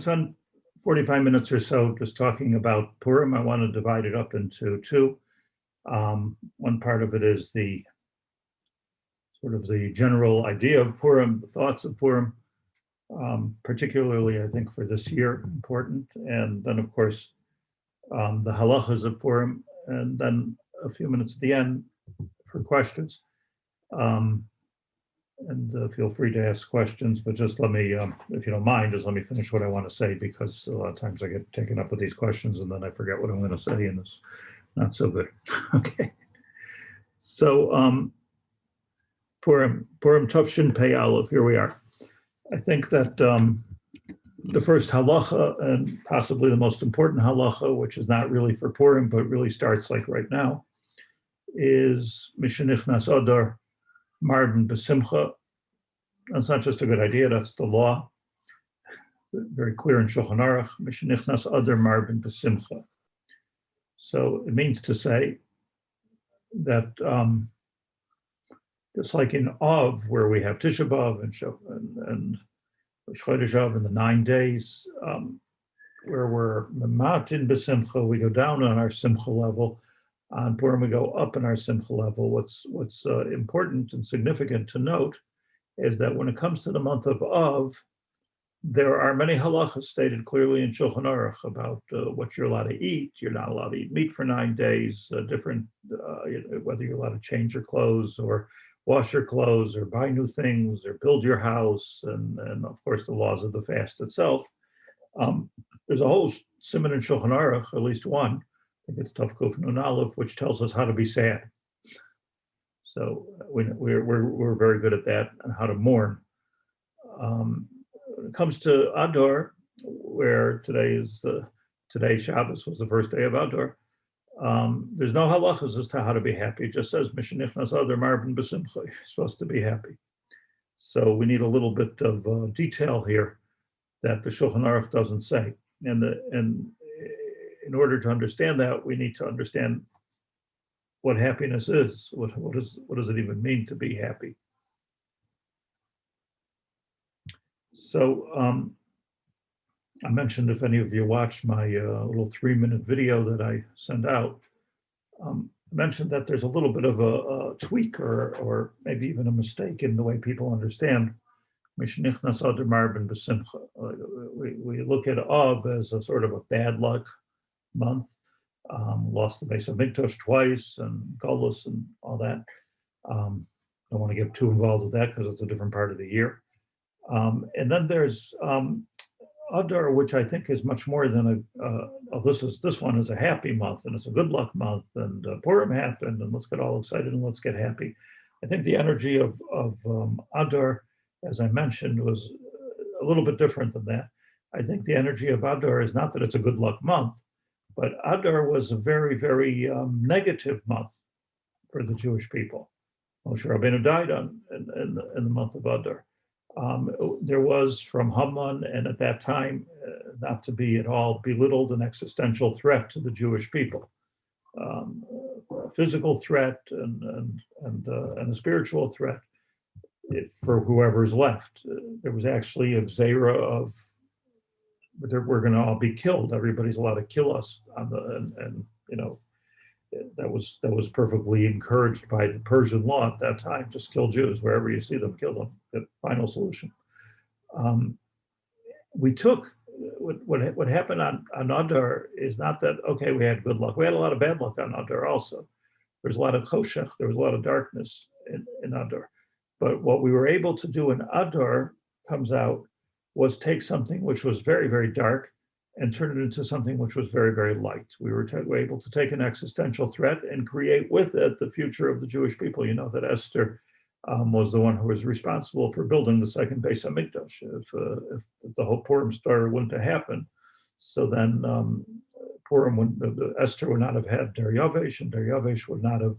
spend 45 minutes or so just talking about Purim. I want to divide it up into two. One part of it is the sort of the general idea of Purim, the thoughts of Purim, particularly I think for this year, important. And then of course, the halachas of Purim, and then a few minutes at the end for questions. And feel free to ask questions, but just let me, if you don't mind, just let me finish what I want to say, because a lot of times I get taken up with these questions and then I forget what I'm going to say, and it's not so good. Okay. So Purim Tufshin Pei Aleph, here we are. I think that the first halacha, and possibly the most important halacha, which is not really for Purim, but really starts like right now, is Mishenichnas Adar Marben B'Simcha. That's not just a good idea, that's the law. Very clear in Shulchan Aruch, Mishenichnas Adar Marben B'Simcha. So it means to say that just like in Av, where we have Tisha B'Av and Chodesh Av in the 9 days, where we're Matin B'Simcha, we go down on our Simcha level. On Purim, we go up in our Simcha level. What's important and significant to note is that when it comes to the month of Av, there are many halachas stated clearly in Shulchan Aruch about what you're allowed to eat. You're not allowed to eat meat for 9 days, whether you're allowed to change your clothes or wash your clothes or buy new things or build your house, and of course the laws of the fast itself. There's a whole siman in Shulchan Aruch, at least one, I think it's Tov Kuf Nun Aleph, which tells us how to be sad. So we're very good at that, and how to mourn. When it comes to Adar, where today Shabbos was the first day of Adar, there's no halachas as to how to be happy. It just says Mishenichnas Adar Marben B'Simcha. You're supposed to be happy. So we need a little bit of detail here that the Shulchan Aruch doesn't say, and in order to understand that, we need to understand what happiness is. What does it even mean to be happy? So I mentioned, if any of you watched my little 3-minute video that I send out, I mentioned that there's a little bit of a tweak or maybe even a mistake in the way people understand Mishenichnas Adar Marben B'Simcha. We look at Av as a sort of a bad luck month. Lost the Beis Hamikdash twice and Golus and all that. Don't want to get too involved with that because it's a different part of the year. And then there's Adar, which I think is much more than this one is a happy month and it's a good luck month, and Purim happened and let's get all excited and let's get happy. I think the energy of Adar, as I mentioned, was a little bit different than that. I think the energy of Adar is not that it's a good luck month, but Adar was a very, very negative month for the Jewish people. Moshe Rabbeinu died in the month of Adar. There was from Haman, and at that time, not to be at all belittled, an existential threat to the Jewish people, a physical threat and a spiritual threat for whoever's left. There was actually a gzeira of we're going to all be killed. Everybody's allowed to kill us and that was perfectly encouraged by the Persian law at that time. Just kill Jews wherever you see them, kill them. The final solution. We took what happened on Adar is not that okay. We had good luck. We had a lot of bad luck on Adar also. There's a lot of choshech. There was a lot of darkness in Adar. But what we were able to do in Adar comes out was take something which was very, very dark and turn it into something which was very, very light. We were able to take an existential threat and create with it the future of the Jewish people. You know that Esther was the one who was responsible for building the second Beis Hamikdash. If the whole Purim story wouldn't have happened, so then Esther would not have had Daryavesh, and Daryavesh would not have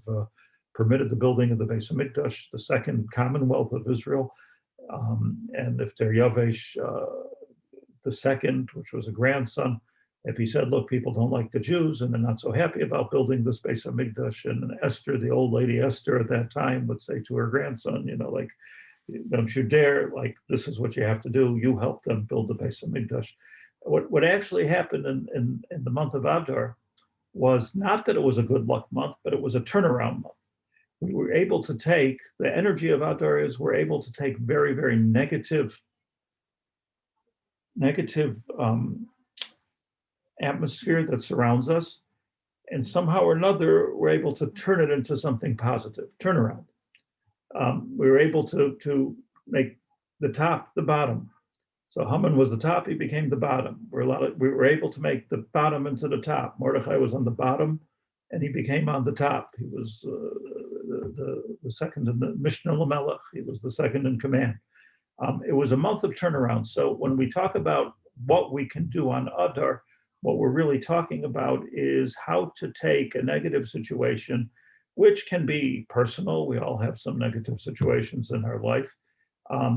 permitted the building of the Beis Hamikdash, the second commonwealth of Israel. And if Daryavesh the second, which was a grandson, if he said, look, people don't like the Jews and they're not so happy about building this Beis Hamikdash, and Esther, the old lady Esther at that time, would say to her grandson, don't you dare, this is what you have to do. You help them build the Beis Hamikdash. what actually happened in the month of Adar was not that it was a good luck month, but it was a turnaround month. We were able to take, the energy of Adar is we're able to take very, very negative atmosphere that surrounds us, and somehow or another, we're able to turn it into something positive, turnaround. We were able to make the top the bottom. So Haman was the top, he became the bottom. We were able to make the bottom into the top. Mordechai was on the bottom, and he became on the top. He was the second in the Mishnah Lamelech. He was the second in command. It was a month of turnaround. So when we talk about what we can do on Adar, what we're really talking about is how to take a negative situation, which can be personal. We all have some negative situations in our life.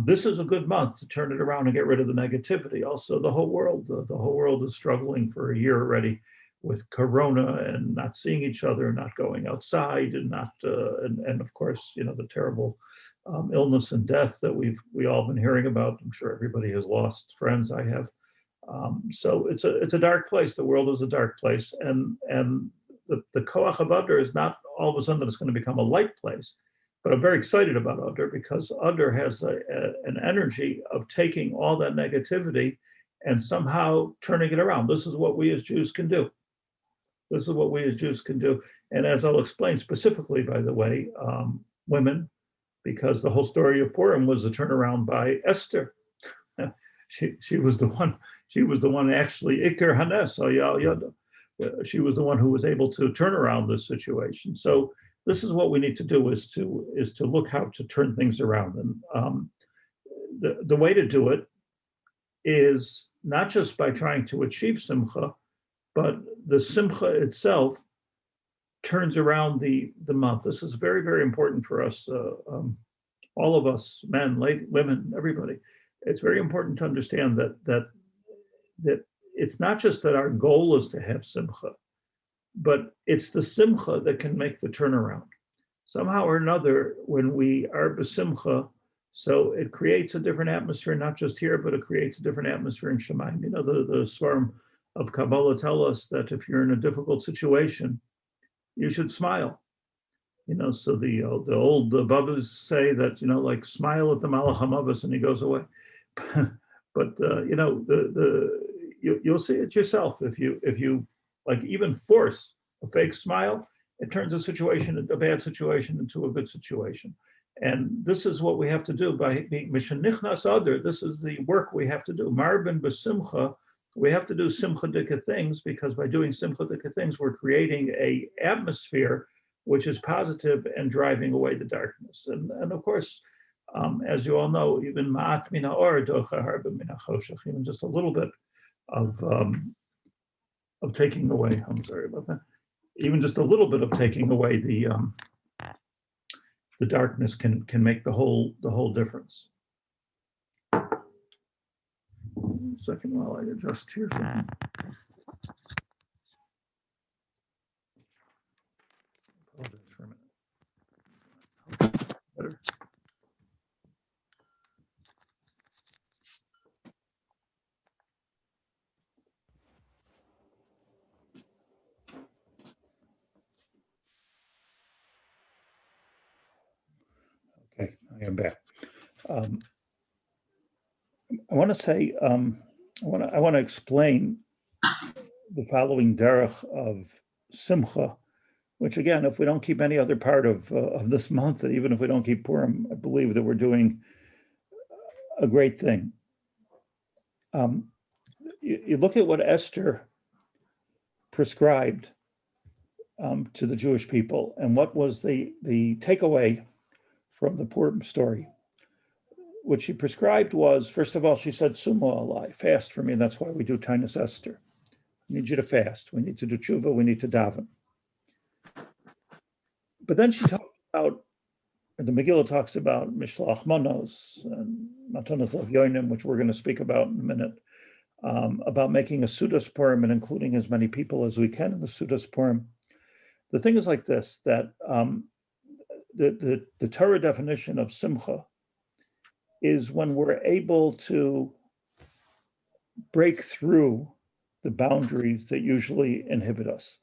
This is a good month to turn it around and get rid of the negativity. Also, the whole world is struggling for a year already with Corona and not seeing each other, not going outside, and and of course, the terrible illness and death that we all been hearing about. I'm sure everybody has lost friends. I have. So it's a dark place. The world is a dark place, and the koach of Adar is not all of a sudden that it's going to become a light place. But I'm very excited about Adar because Adar has an energy of taking all that negativity and somehow turning it around. This is what we as Jews can do. This is what we as Jews can do. And as I'll explain specifically, by the way, women, because the whole story of Purim was a turnaround by Esther. She was the one. She was the one actually Iker Hanes. She was the one who was able to turn around this situation. So this is what we need to do: is to look how to turn things around. And the way to do it is not just by trying to achieve simcha, but the simcha itself turns around the month. This is very, very important for us, all of us, men, women, everybody. It's very important to understand that it's not just that our goal is to have simcha, but it's the simcha that can make the turnaround. Somehow or another, when we are besimcha, so it creates a different atmosphere, not just here, but it creates a different atmosphere in Shemayim. The Svarim of Kabbalah tell us that if you're in a difficult situation, you should smile. So the old Babas say that, like smile at the Malach HaMavos and he goes away. But you'll see it yourself. If you like even force a fake smile, it turns a bad situation into a good situation. And this is what we have to do by being Mishanichnas Adar. This is the work we have to do. Marbin b'simcha. We have to do simchadika things, because by doing simchadika things, we're creating a atmosphere which is positive and driving away the darkness. And of course, as you all know, even ma'at mina or docha harba mina choshech, even just a little bit of taking away. I'm sorry about that. Even just a little bit of taking away the darkness can make the whole difference. Second, while I adjust here something. Apologize for a minute. Better. Okay, I am back. I want to say, I want to explain the following derech of simcha, which again, if we don't keep any other part of this month, and even if we don't keep Purim, I believe that we're doing a great thing. You look at what Esther prescribed to the Jewish people, and what was the takeaway from the Purim story. What she prescribed was, first of all, she said, Sumo alai, fast for me, and that's why we do Tainas Esther. We need you to fast. We need to do tshuva. We need to daven. But then she talked about, the Megillah talks about Mishlach Manos and Matanos of Yoinim, which we're going to speak about in a minute, about making a Sudas Purim and including as many people as we can in the Sudas Purim. The thing is like this, that the Torah definition of simcha is when we're able to break through the boundaries that usually inhibit us.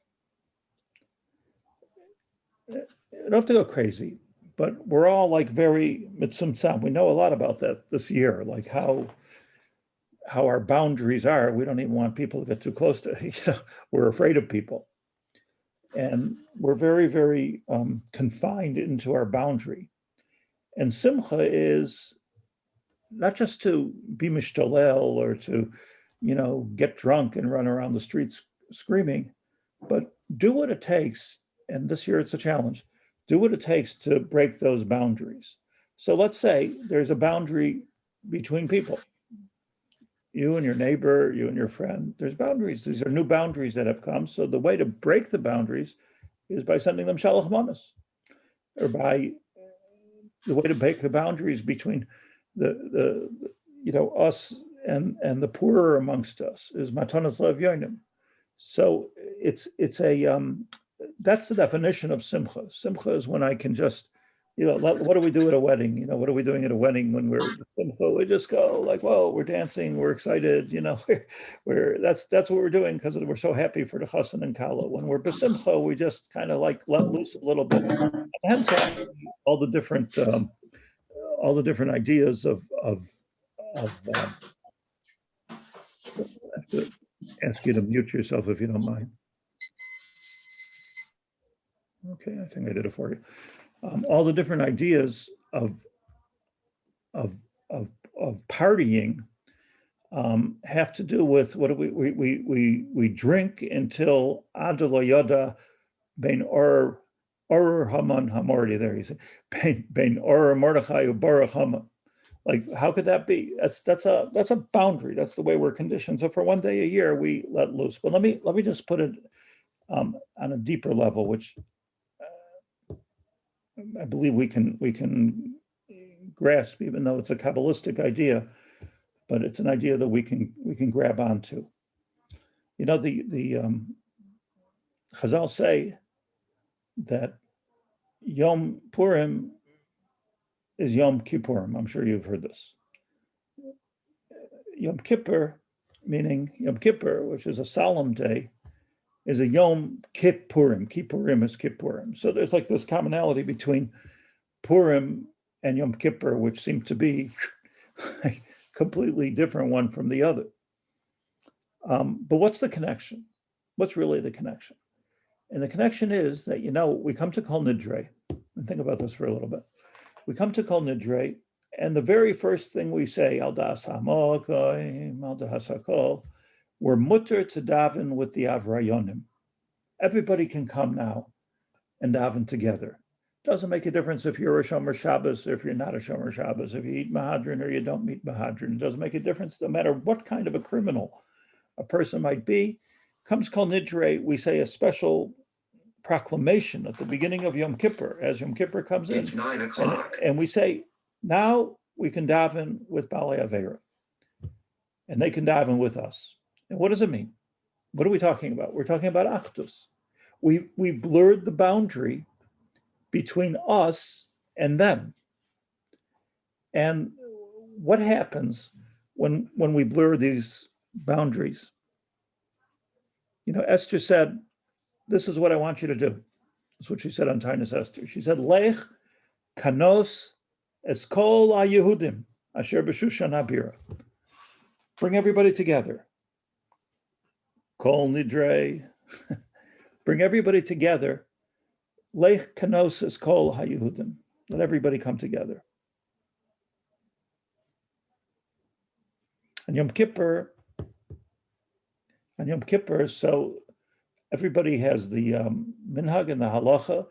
You don't have to go crazy, but we're all like very mitzumtzam. We know a lot about that this year, like how our boundaries are. We don't even want people to get too close to, we're afraid of people. And we're very, very confined into our boundary. And simcha is not just to be mishtalel or to, get drunk and run around the streets screaming, but do what it takes. And this year it's a challenge. Do what it takes to break those boundaries. So let's say there's a boundary between people. You and your neighbor, you and your friend, there's boundaries. These are new boundaries that have come. So the way to break the boundaries is by sending them shalach manos, or by the way to break the boundaries between the us and the poorer amongst us is matanos levyonim. So it's that's the definition of simcha. Simcha is when I can just, what do we do at a wedding? What are we doing at a wedding when we're simcha? We just go like, whoa, we're dancing, we're excited, that's what we're doing because we're so happy for the chassan and kala. When we're besimcha, we just kind of like let loose a little bit. And hence all the different ideas of I have to ask you to mute yourself if you don't mind. Okay, I think I did it for you. All the different ideas of partying have to do with what we drink until Adar lo yoda bein or haman hamordi. There you say bein or Mordechai ubarach haman. Like, how could that be? That's a boundary. That's the way we're conditioned. So for one day a year we let loose. But let me just put it on a deeper level, which I believe we can grasp, even though it's a Kabbalistic idea, but it's an idea that we can grab onto. The Chazal say that Yom Purim is Yom Kippurim. I'm sure you've heard this. Yom Kippur, meaning Yom Kippur, which is a solemn day, is a Yom Kippurim. Kippurim is Kippurim. So there's like this commonality between Purim and Yom Kippur, which seem to be a completely different one from the other. But what's the connection? What's really the connection? And the connection is that, we come to Kol Nidre, and think about this for a little bit. We come to Kol Nidre, and the very first thing we say, Al Das HaMokoim, Al Das HaKol, we're mutter to daven with the Avrayonim. Everybody can come now and daven together. Doesn't make a difference if you're a Shomer Shabbos or if you're not a Shomer Shabbos, if you eat Mahadrin or you don't eat Mahadrin. It doesn't make a difference, no matter what kind of a criminal a person might be. Comes Kol Nidre, we say a special proclamation at the beginning of Yom Kippur, as Yom Kippur comes in. It's 9 o'clock. And we say, now we can daven with Balei Avera. And they can daven with us. And what does it mean? What are we talking about? We're talking about Achdus. We blurred the boundary between us and them. And what happens when we blur these boundaries? Esther said, this is what I want you to do. That's what she said on Tainas Esther. She said, Lech kanos eskol ha-Yehudim asher b'Shushan habira. Bring everybody together. Kol Nidre. Bring everybody together. Lech kanos eskol ha-Yehudim. Let everybody come together. On Yom Kippur, so everybody has the minhag and the halacha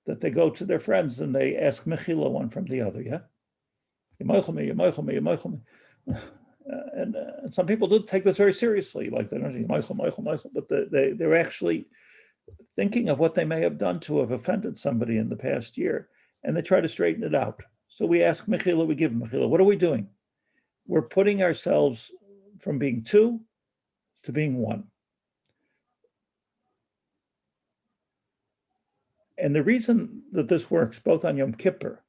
that they go to their friends and they ask Megillah one from the other, yeah? And some people do take this very seriously, like they don't say, but they're actually thinking of what they may have done to have offended somebody in the past year, and they try to straighten it out. So we ask Megillah, we give Megillah. What are we doing? We're putting ourselves from being two to being one. And the reason that this works both on Yom Kippur,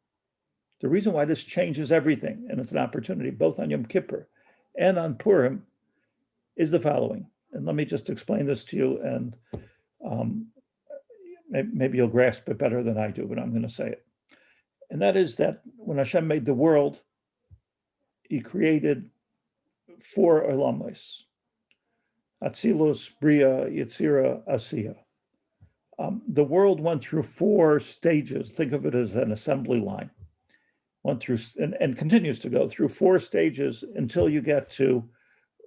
the reason why this changes everything, and it's an opportunity both on Yom Kippur and on Purim, is the following. And let me just explain this to you, and maybe you'll grasp it better than I do, but I'm going to say it. And that is that when Hashem made the world, he created 4 olamos: Atzilus, Bria, Yetzira, Asiya. The world went through 4 stages. Think of it as an assembly line. Went through and continues to go through 4 stages until you get to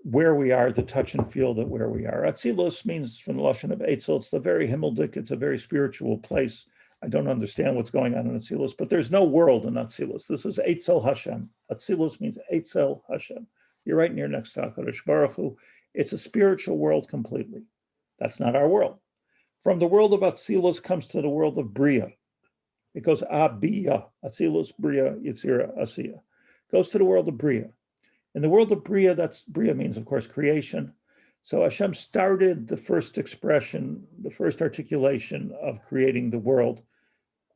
where we are, the touch and feel that where we are. Atzilus means from the Lashon of Eitzel. It's the very Himmeldik. It's a very spiritual place. I don't understand what's going on in Atzilus, but there's no world in Atzilus. This is Eitzel Hashem. Atzilus means Eitzel Hashem. You're right near next to HaKadosh Baruch Hu. It's a spiritual world completely. That's not our world. From the world of Atzilus comes to the world of Bria. It goes Abiyah, Atzilus, Bria, Yetzira, Asiya. Goes to the world of Bria. In the world of Bria, Bria means, of course, creation. So Hashem started the first expression, the first articulation of creating the world.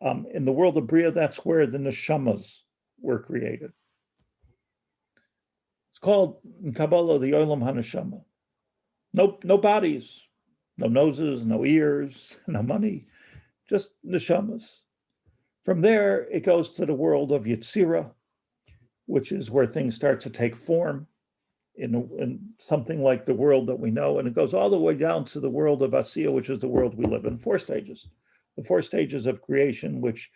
In the world of Bria, that's where the neshamas were created. It's called, in Kabbalah, the Olam HaNeshama. No bodies, no noses, no ears, no money, just neshamas. From there, it goes to the world of Yetzira, which is where things start to take form in something like the world that we know. And it goes all the way down to the world of Asiya, which is the world we live in, 4 stages. The 4 stages of creation, which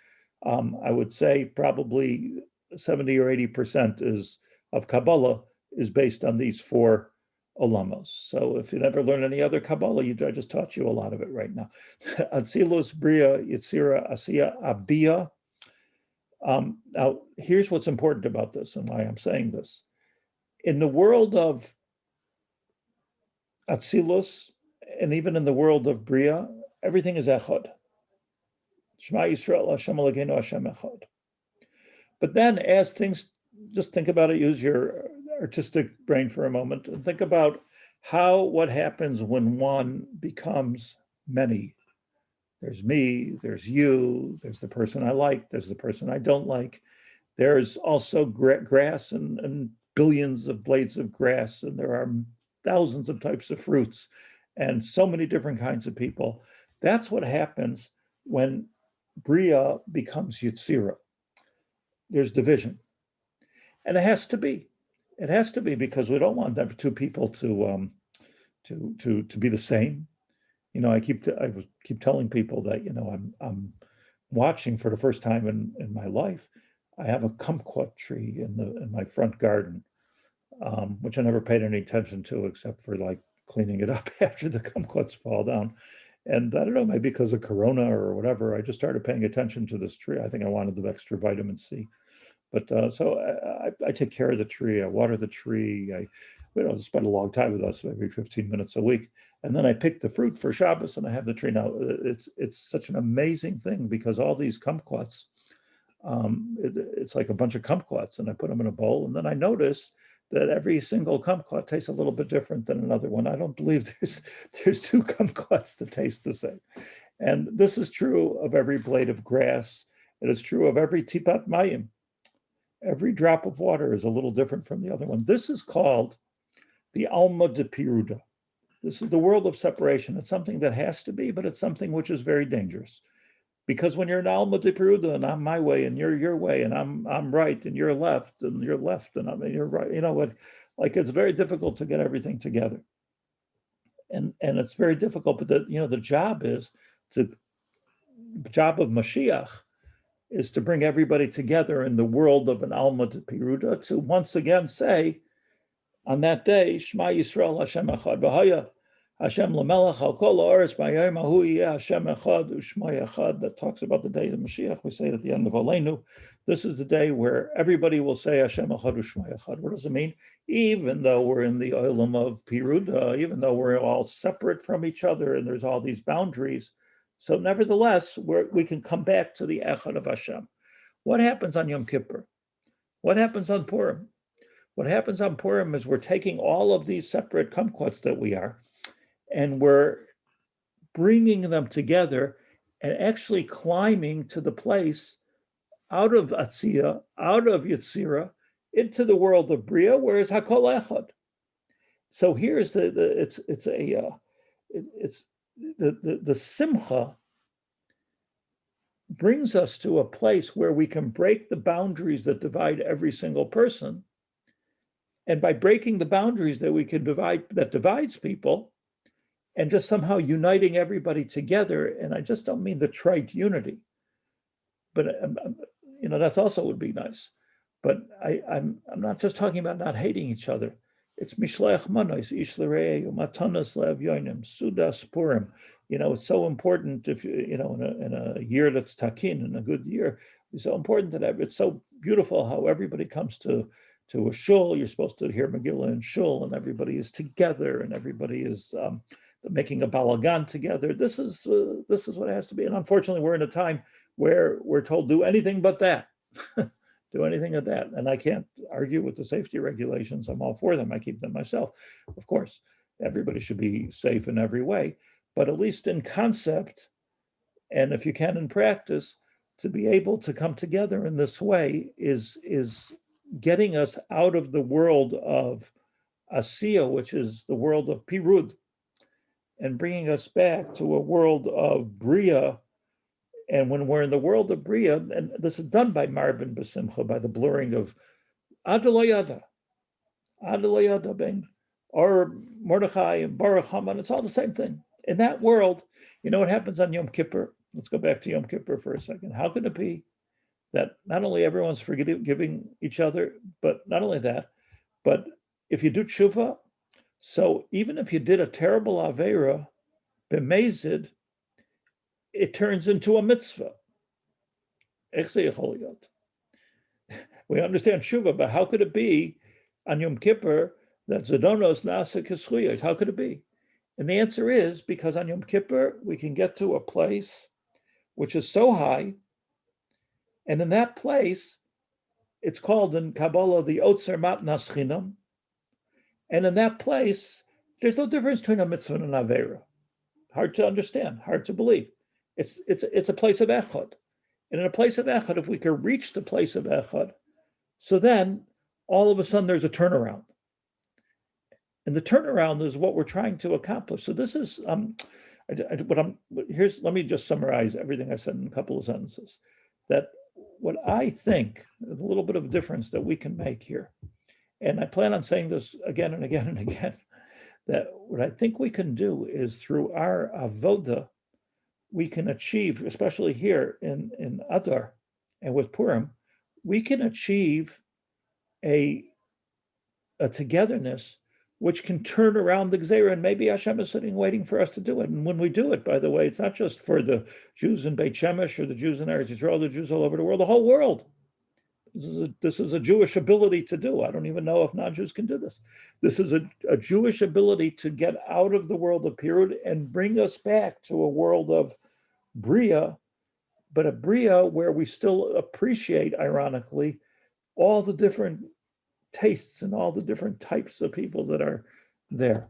I would say probably 70 or 80% of Kabbalah is based on these 4 olamos. So if you never learn any other Kabbalah, I just taught you a lot of it right now. Atzilus, Bria, Yetzira, Asiya, Abiyah. Now, here's what's important about this and why I'm saying this. In the world of Atzilus, and even in the world of Bria, everything is echad. Shema Yisrael, Hashem Elokeinu, Hashem echad. But then as things, just think about it, use your artistic brain for a moment, and think about what happens when one becomes many. There's me, there's you, there's the person I like, there's the person I don't like. There's also grass and billions of blades of grass, and there are thousands of types of fruits and so many different kinds of people. That's what happens when Bria becomes Yetzira. There's division. And it has to be. It has to be, because we don't want 2 people to be the same. You know, I keep telling people that, you know, I'm watching for the first time in my life. I have a kumquat tree in my front garden, which I never paid any attention to except for like cleaning it up after the kumquats fall down. And I don't know, maybe because of Corona or whatever, I just started paying attention to this tree. I think I wanted the extra vitamin C. But so I take care of the tree. I water the tree. I spend a long time with us, maybe 15 minutes a week. And then I pick the fruit for Shabbos and I have the tree. Now, it's such an amazing thing because all these kumquats, it's like a bunch of kumquats, and I put them in a bowl. And then I notice that every single kumquat tastes a little bit different than another one. I don't believe there's 2 kumquats that taste the same. And this is true of every blade of grass. It is true of every tipat mayim. Every drop of water is a little different from the other one. This is called the Alma de Piruda. This is the world of separation. It's something that has to be, but it's something which is very dangerous. Because when you're in Alma de Piruda and I'm my way and you're your way and I'm right and you're left and you're right, you know what? Like, it's very difficult to get everything together. And it's very difficult, but the job of Mashiach is to bring everybody together in the world of an Alma de Piruda, to once again say, on that day, Shema Yisrael Hashem Echad, V'haya Hashem L'melech Al Kol Ha'aretz B'yayim Hahu Yeh Hashem Echad U'Shma Echad. That talks about the day of Mashiach. We say it at the end of Aleinu. This is the day where everybody will say Hashem Echad U'Shma Echad. What does it mean? Even though we're in the Olam of Piruda, even though we're all separate from each other and there's all these boundaries, so nevertheless, we can come back to the Echad of Hashem. What happens on Yom Kippur? What happens on Purim? What happens on Purim is we're taking all of these separate kumquats that we are, and we're bringing them together and actually climbing to the place out of Atziyah, out of Yetzira, into the world of Bria, where is Hakol Echad. So here's the simcha brings us to a place where we can break the boundaries that divide every single person. And by breaking the boundaries that we can divide, that divides people, and just somehow uniting everybody together, and I just don't mean the trite unity, but that's also would be nice. But I'm not just talking about not hating each other. It's mishleach manos, ish l're'ehu, matanos le'avyonim, sudas Purim. It's so important if in a year that's takin, in a good year, it's so important that it's so beautiful how everybody comes to a shul. You're supposed to hear Megillah in shul, and everybody is together, and everybody is making a balagan together. This is what it has to be. And unfortunately, we're in a time where we're told do anything but that. Do anything of that. And I can't argue with the safety regulations. I'm all for them. I keep them myself. Of course, everybody should be safe in every way, but at least in concept, and if you can in practice, to be able to come together in this way is getting us out of the world of asiya, which is the world of pirud, and bringing us back to a world of bria. And when we're in the world of bria, and this is done by Marbin B'Simcha, by the blurring of Adalayada Ben, or Mordechai and Baruch Haman, it's all the same thing. In that world, what happens on Yom Kippur? Let's go back to Yom Kippur for a second. How could it be that not only everyone's forgiving each other, but not only that, but if you do tshuva, so even if you did a terrible aveira, b'mezid, it turns into a mitzvah. We understand tshuva, but how could it be on Yom Kippur that Zedonos nasa k'schuyos? How could it be? And the answer is because on Yom Kippur, we can get to a place which is so high, and in that place, it's called in Kabbalah the Otzer Matnas Chinam, and in that place, there's no difference between a mitzvah and an avera. Hard to understand, hard to believe. It's a place of echad. And in a place of echad, if we can reach the place of echad, so then all of a sudden there's a turnaround. And the turnaround is what we're trying to accomplish. So this is let me just summarize everything I said in a couple of sentences. That what I think, a little bit of a difference that we can make here, and I plan on saying this again and again and again, that what I think we can do is through our avoda, we can achieve, especially here in Adar and with Purim, we can achieve a togetherness which can turn around the Gzeira, and maybe Hashem is sitting waiting for us to do it. And when we do it, by the way, it's not just for the Jews in Beit Shemesh or the Jews in Eretz Yisrael, the Jews all over the world, the whole world. This is a Jewish ability to do. I don't even know if non-Jews can do this. This is a Jewish ability to get out of the world of Pirud and bring us back to a world of Bria, but a Bria where we still appreciate, ironically, all the different tastes and all the different types of people that are there.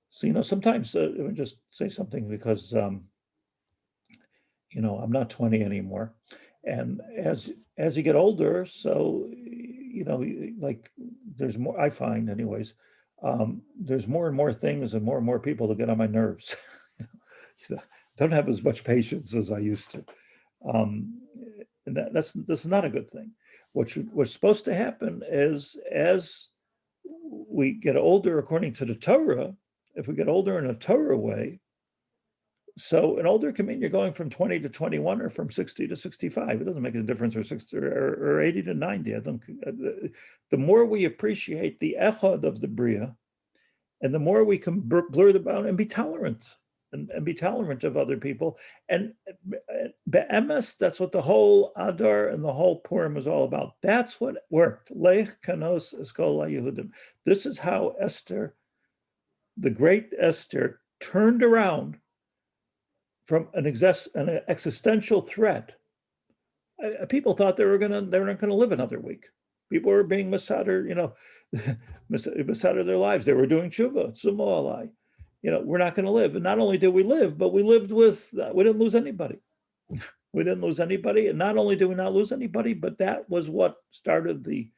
So, sometimes, let me just say something because, I'm not 20 anymore. And as you get older, so, like there's more, I find anyways, there's more and more things and more people that get on my nerves. Don't have as much patience as I used to. And this is not a good thing. What's supposed to happen is as we get older, according to the Torah, if we get older in a Torah way, so an older can mean you're going from 20 to 21 or from 60 to 65. It doesn't make a difference, or 60 or 80 to 90. The more we appreciate the echad of the Bria, and the more we can blur the bound and be tolerant. And be tolerant of other people. And be'emes, that's what the whole Adar and the whole Purim is all about. That's what worked. Leich kanos eskol Yehudim. This is how Esther, the great Esther, turned around from an existential threat. People thought they were not going to live another week. People were being masader, masader their lives. They were doing tshuva, tzumo alai. We're not going to live. And not only did we live, but we lived we didn't lose anybody. We didn't lose anybody. And not only did we not lose anybody, but that was what started the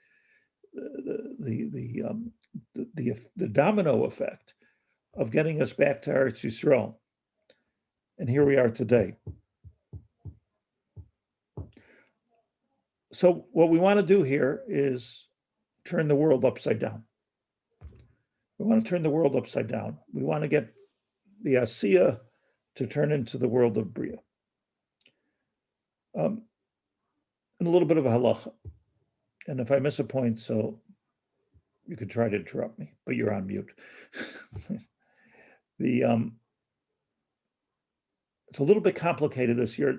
the domino effect of getting us back to Eretz Yisrael. And here we are today. So what we want to do here is turn the world upside down. We want to turn the world upside down. We want to get the Asiya to turn into the world of Bria. And a little bit of a halacha. And if I miss a point, so you could try to interrupt me, but you're on mute. It's a little bit complicated this year.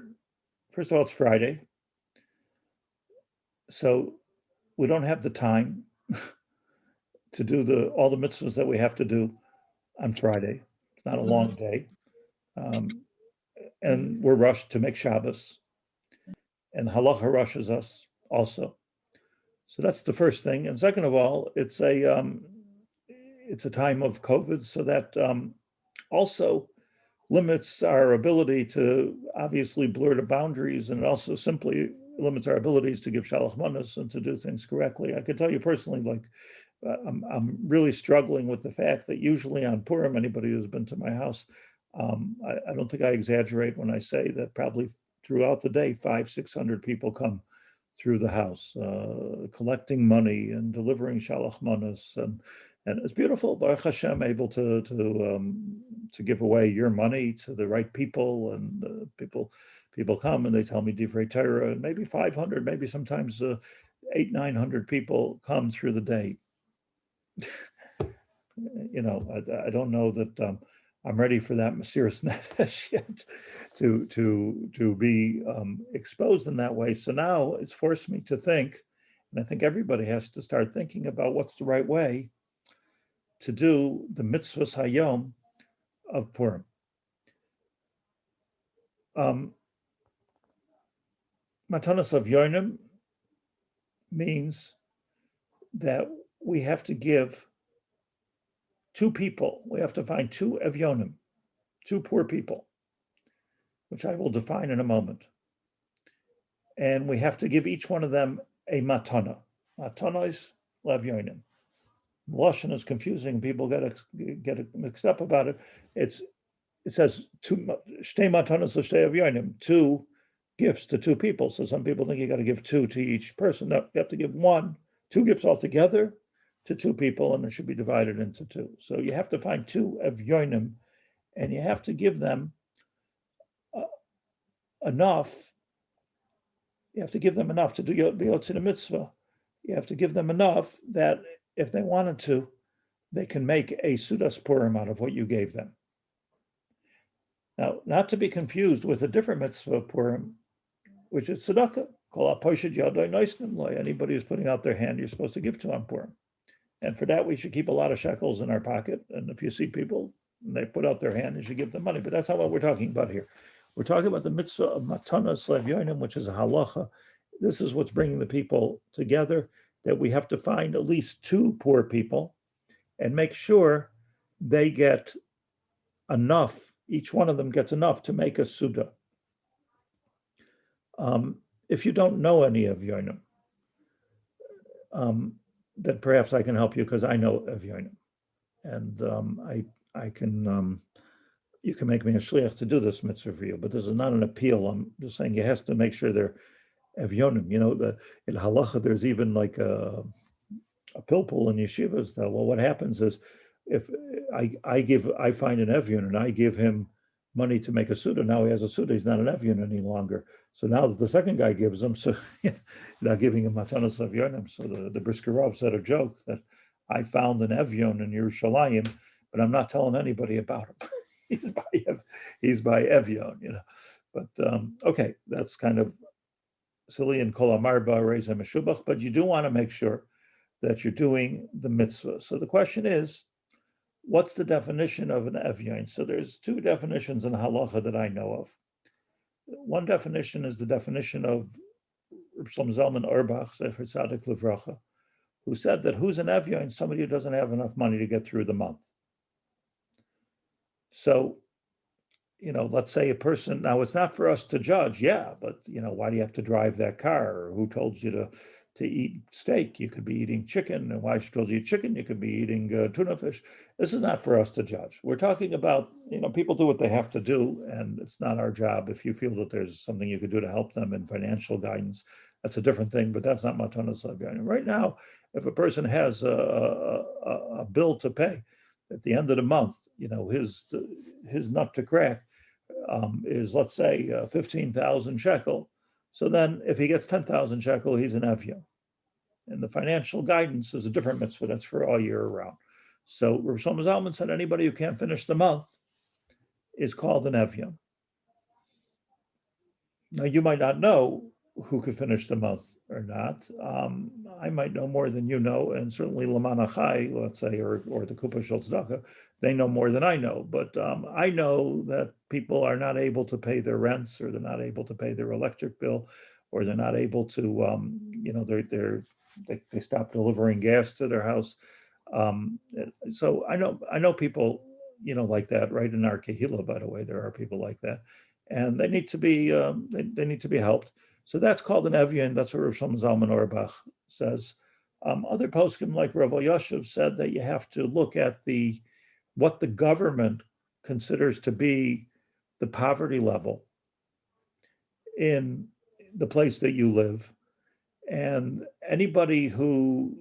First of all, it's Friday. So we don't have the time to do all the mitzvahs that we have to do on Friday. It's not a long day. And we're rushed to make Shabbos. And Halacha rushes us also. So that's the first thing. And second of all, it's a time of COVID, so that also limits our ability to obviously blur the boundaries, and it also simply limits our abilities to give shalach manos and to do things correctly. I can tell you personally, like I'm really struggling with the fact that usually on Purim, anybody who's been to my house, I don't think I exaggerate when I say that probably throughout the day, 500-600 people come through the house, collecting money and delivering shalach manos, and it's beautiful. Baruch Hashem, able to give away your money to the right people, and people come and they tell me divrei Torah, and maybe 500, maybe sometimes 800-900 people come through the day. I don't know that I'm ready for that Mesiras Nefesh yet to be exposed in that way. So now it's forced me to think, and I think everybody has to start thinking about what's the right way to do the Mitzvos Hayom of Purim. Matanos of Yonim means that we have to give two people. We have to find two Evyonim, two poor people, which I will define in a moment. And we have to give each one of them a matana. Matanos levyonim. Lashon is confusing. People get mixed up about it. It says shtei matanos l'shtei evyonim, two gifts to two people. So some people think you got to give two to each person. No, you have to give two gifts altogether to two people, and it should be divided into two. So you have to find two evyonim, and you have to give them enough. You have to give them enough to do the Yotzei Mitzvah. You have to give them enough that if they wanted to, they can make a Sudas Purim out of what you gave them. Now, not to be confused with a different Mitzvah of Purim, which is tzedakah. Anybody who's putting out their hand, you're supposed to give to on Purim. And for that, we should keep a lot of shekels in our pocket. And if you see people, and they put out their hand, you should give them money. But that's not what we're talking about here. We're talking about the Mitzvah of Matanos levyonim, which is a halacha. This is what's bringing the people together, that we have to find at least two poor people and make sure they get enough, each one of them gets enough to make a Suda. If you don't know any of Yonim, then perhaps I can help you, because I know of Yonim. And I can, you can make me a shliach to do this mitzvah for you, but this is not an appeal. I'm just saying you have to make sure they're evyonim. In halacha, there's even like a pilpul in yeshivas that, well, what happens is if I find an evyon and I give him money to make a suda, now he has a suda, he's not an evyon any longer. So now that the second guy gives him, so you're not giving him matanos evyonim. So the Briskerov said a joke that I found an evyon in Yerushalayim, but I'm not telling anybody about him. he's by evyon, But okay, that's kind of silly and kol amarba reza meshubach, but you do want to make sure that you're doing the mitzvah. So the question is, what's the definition of an evyon? So there's two definitions in halacha that I know of. One definition is the definition of Reb Shlomo Zalman Auerbach, Zecher Tzadik Livracha, who said that who's an evyon? Somebody who doesn't have enough money to get through the month. So, let's say a person, now it's not for us to judge, but, why do you have to drive that car? Or who told you to eat steak. You could be eating chicken, and why should you eat chicken? You could be eating tuna fish. This is not for us to judge. We're talking about, people do what they have to do, and it's not our job. If you feel that there's something you could do to help them in financial guidance, that's a different thing, but that's not Matanos. Right now, if a person has a bill to pay at the end of the month, his nut to crack is, let's say, 15,000 shekel. So then if he gets 10,000 shekel, he's an Evya. And the financial guidance is a different mitzvah. That's for all year round. So Rav Shlomo Zalman said anybody who can't finish the month is called an Evya. Now, you might not know who could finish the month or not. I might know more than you know, and certainly Laman Achai, let's say, or the Kupa Shel Tzedakah, they know more than I know. But I know that people are not able to pay their rents, or they're not able to pay their electric bill, or they're not able to, they stop delivering gas to their house. So I know people, like that, right? In our Kehillah, by the way, there are people like that, and they need to be they need to be helped. So that's called an Evya, and that's what Rav Shlomo Zalman Auerbach says. Other poskim like Rav Yoshev said that you have to look at what the government considers to be the poverty level in the place that you live, and anybody who's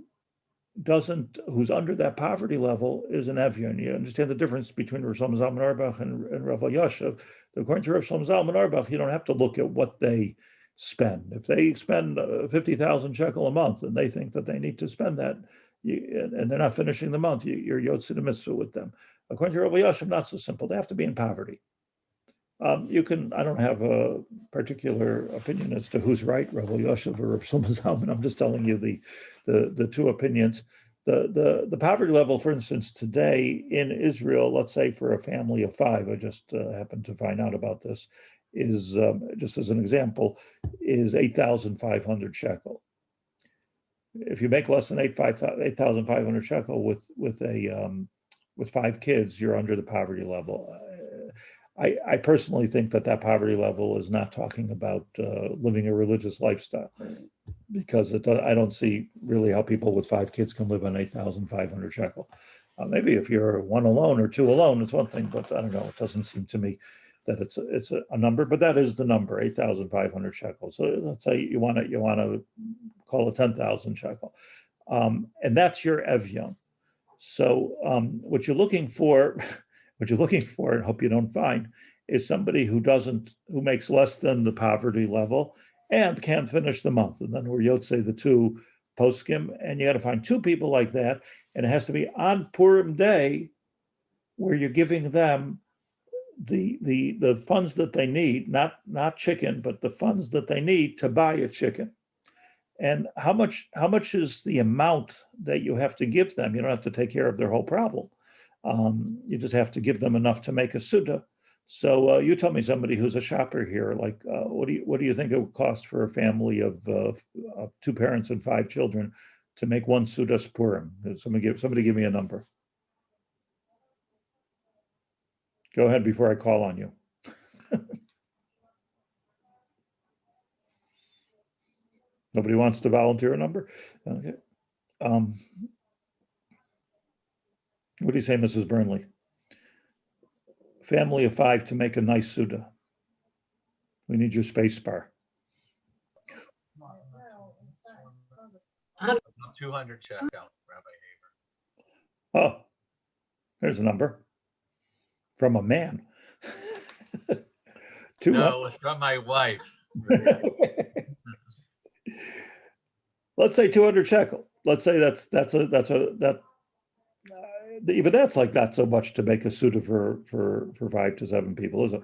under that poverty level is an Evya. And you understand the difference between Rav Shlomo Zalman Auerbach and Rav Yoshev. According to Rav Shlomo Zalman Auerbach, you don't have to look at what they spend. If they spend 50,000 shekel a month and they think that they need to spend that, and they're not finishing the month, you're Yotze the Mitzvah with them. According to Rabbi Yoshev, not so simple. They have to be in poverty. I don't have a particular opinion as to who's right, Rabbi Yoshev or Rav Shlomo Zalman. I'm just telling you the two opinions. The poverty level, for instance, today in Israel, let's say for a family of 5, I just happened to find out about this, is just as an example, is 8,500 shekel. If you make less than 8,500 shekel with 5 kids, you're under the poverty level. I personally think that poverty level is not talking about living a religious lifestyle, because I don't see really how people with 5 kids can live on 8,500 shekel. Maybe if you're 1 alone or 2 alone, it's one thing, but I don't know. It doesn't seem to me that it's a number, but that is the number, 8,500 shekels. So let's say you want to call it 10,000 shekel, and that's your Evyon. So what you're looking for, and hope you don't find, is somebody who makes less than the poverty level and can't finish the month. And then we're Yotze the 2 poskim, and you got to find 2 people like that, and it has to be on Purim day, where you're giving them the funds that they need, not chicken, but the funds that they need to buy a chicken. And how much is the amount that you have to give them? You don't have to take care of their whole problem. You just have to give them enough to make a Suda. So you tell me, somebody who's a shopper here, like what do you think it would cost for a family of 2 parents and 5 children to make 1 Suda Purim? Somebody give me a number. Go ahead before I call on you. Nobody wants to volunteer a number? Okay. What do you say, Mrs. Burnley? Family of 5 to make a nice Suda. We need your space bar. 200 check out, Rabbi Haber. Oh, there's a number. From a man. No, it's from my wife's. Let's say 200 shekel. Let's say even that's like not so much to make a Suda for 5 to 7 people, is it?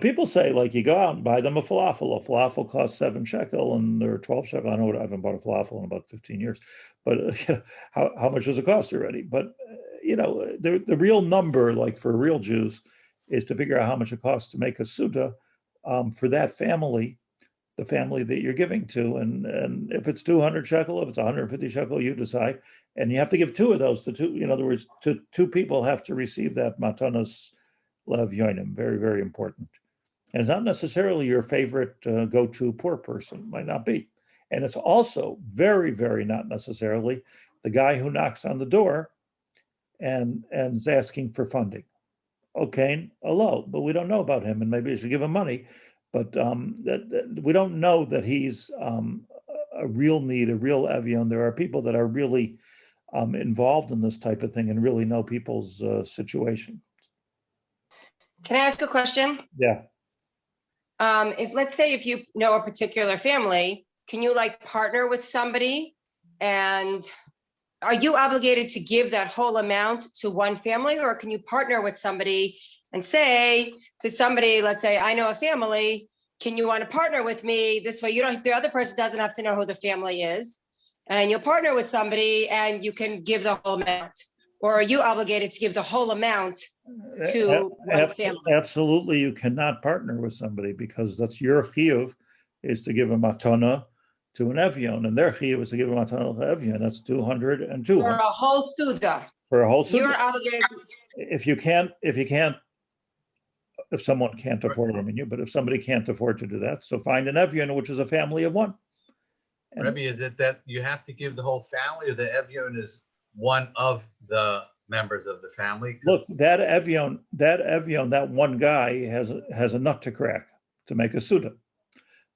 People say, like, you go out and buy them a falafel. A falafel costs 7 shekel, and they're 12 shekel. I haven't bought a falafel in about 15 years, but how much does it cost already? But the real number, like for real Jews, is to figure out how much it costs to make a Suda for that family, the family that you're giving to. And if it's 200 shekel, if it's 150 shekel, you decide. And you have to give 2 of those to 2. In other words, 2 people have to receive that Matanos Lev Yoinim. Very, very important. And it's not necessarily your favorite go-to poor person. Might not be. And it's also very, very not necessarily the guy who knocks on the door and is asking for funding. Okay, hello, but we don't know about him, and maybe you should give him money. But that we don't know that he's a real need, a real avion. There are people that are really involved in this type of thing and really know people's situation. Can I ask a question? Yeah. Let's say if you know a particular family, can you like partner with somebody, and are you obligated to give that whole amount to one family, or can you partner with somebody and say to somebody, let's say I know a family, can you want to partner with me? This way the other person doesn't have to know who the family is, and you'll partner with somebody and you can give the whole amount. Or are you obligated to give the whole amount to one family? Absolutely, you cannot partner with somebody, because that's your chiyuv is to give a matana to an evion, and their chiyuv is to give a matana to an evion. That's 200 and 200. For a whole suda. For a whole suda. You're obligated. If someone can't afford it, but if somebody can't afford to do that, so find an evion, which is a family of one. And Rebbe, is it that you have to give the whole family, or the evion is one of the members of the family? Look, that evion, that one guy has a nut to crack to make a suda.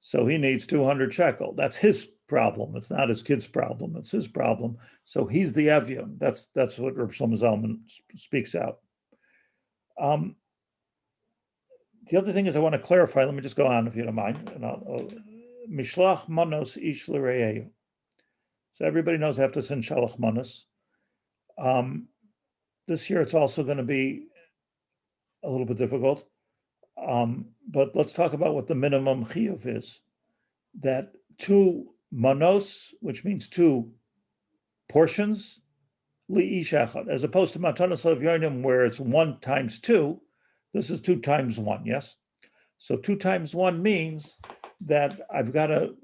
So he needs 200 shekel. That's his problem. It's not his kid's problem. It's his problem. So he's the evion. That's what Rav Shlomo Zalman speaks out. The other thing is I want to clarify. Let me just go on, if you don't mind. Mishlach manos ish l're'ehu. So everybody knows I have to send shalach manos. This year it's also going to be a little bit difficult. But let's talk about what the minimum chiyuv is. That 2 manos, which means 2 portions, li'ish echad, as opposed to matanos avyonim, where it's 1 times 2. This is 2 times 1, yes? So 2 times 1 means that I could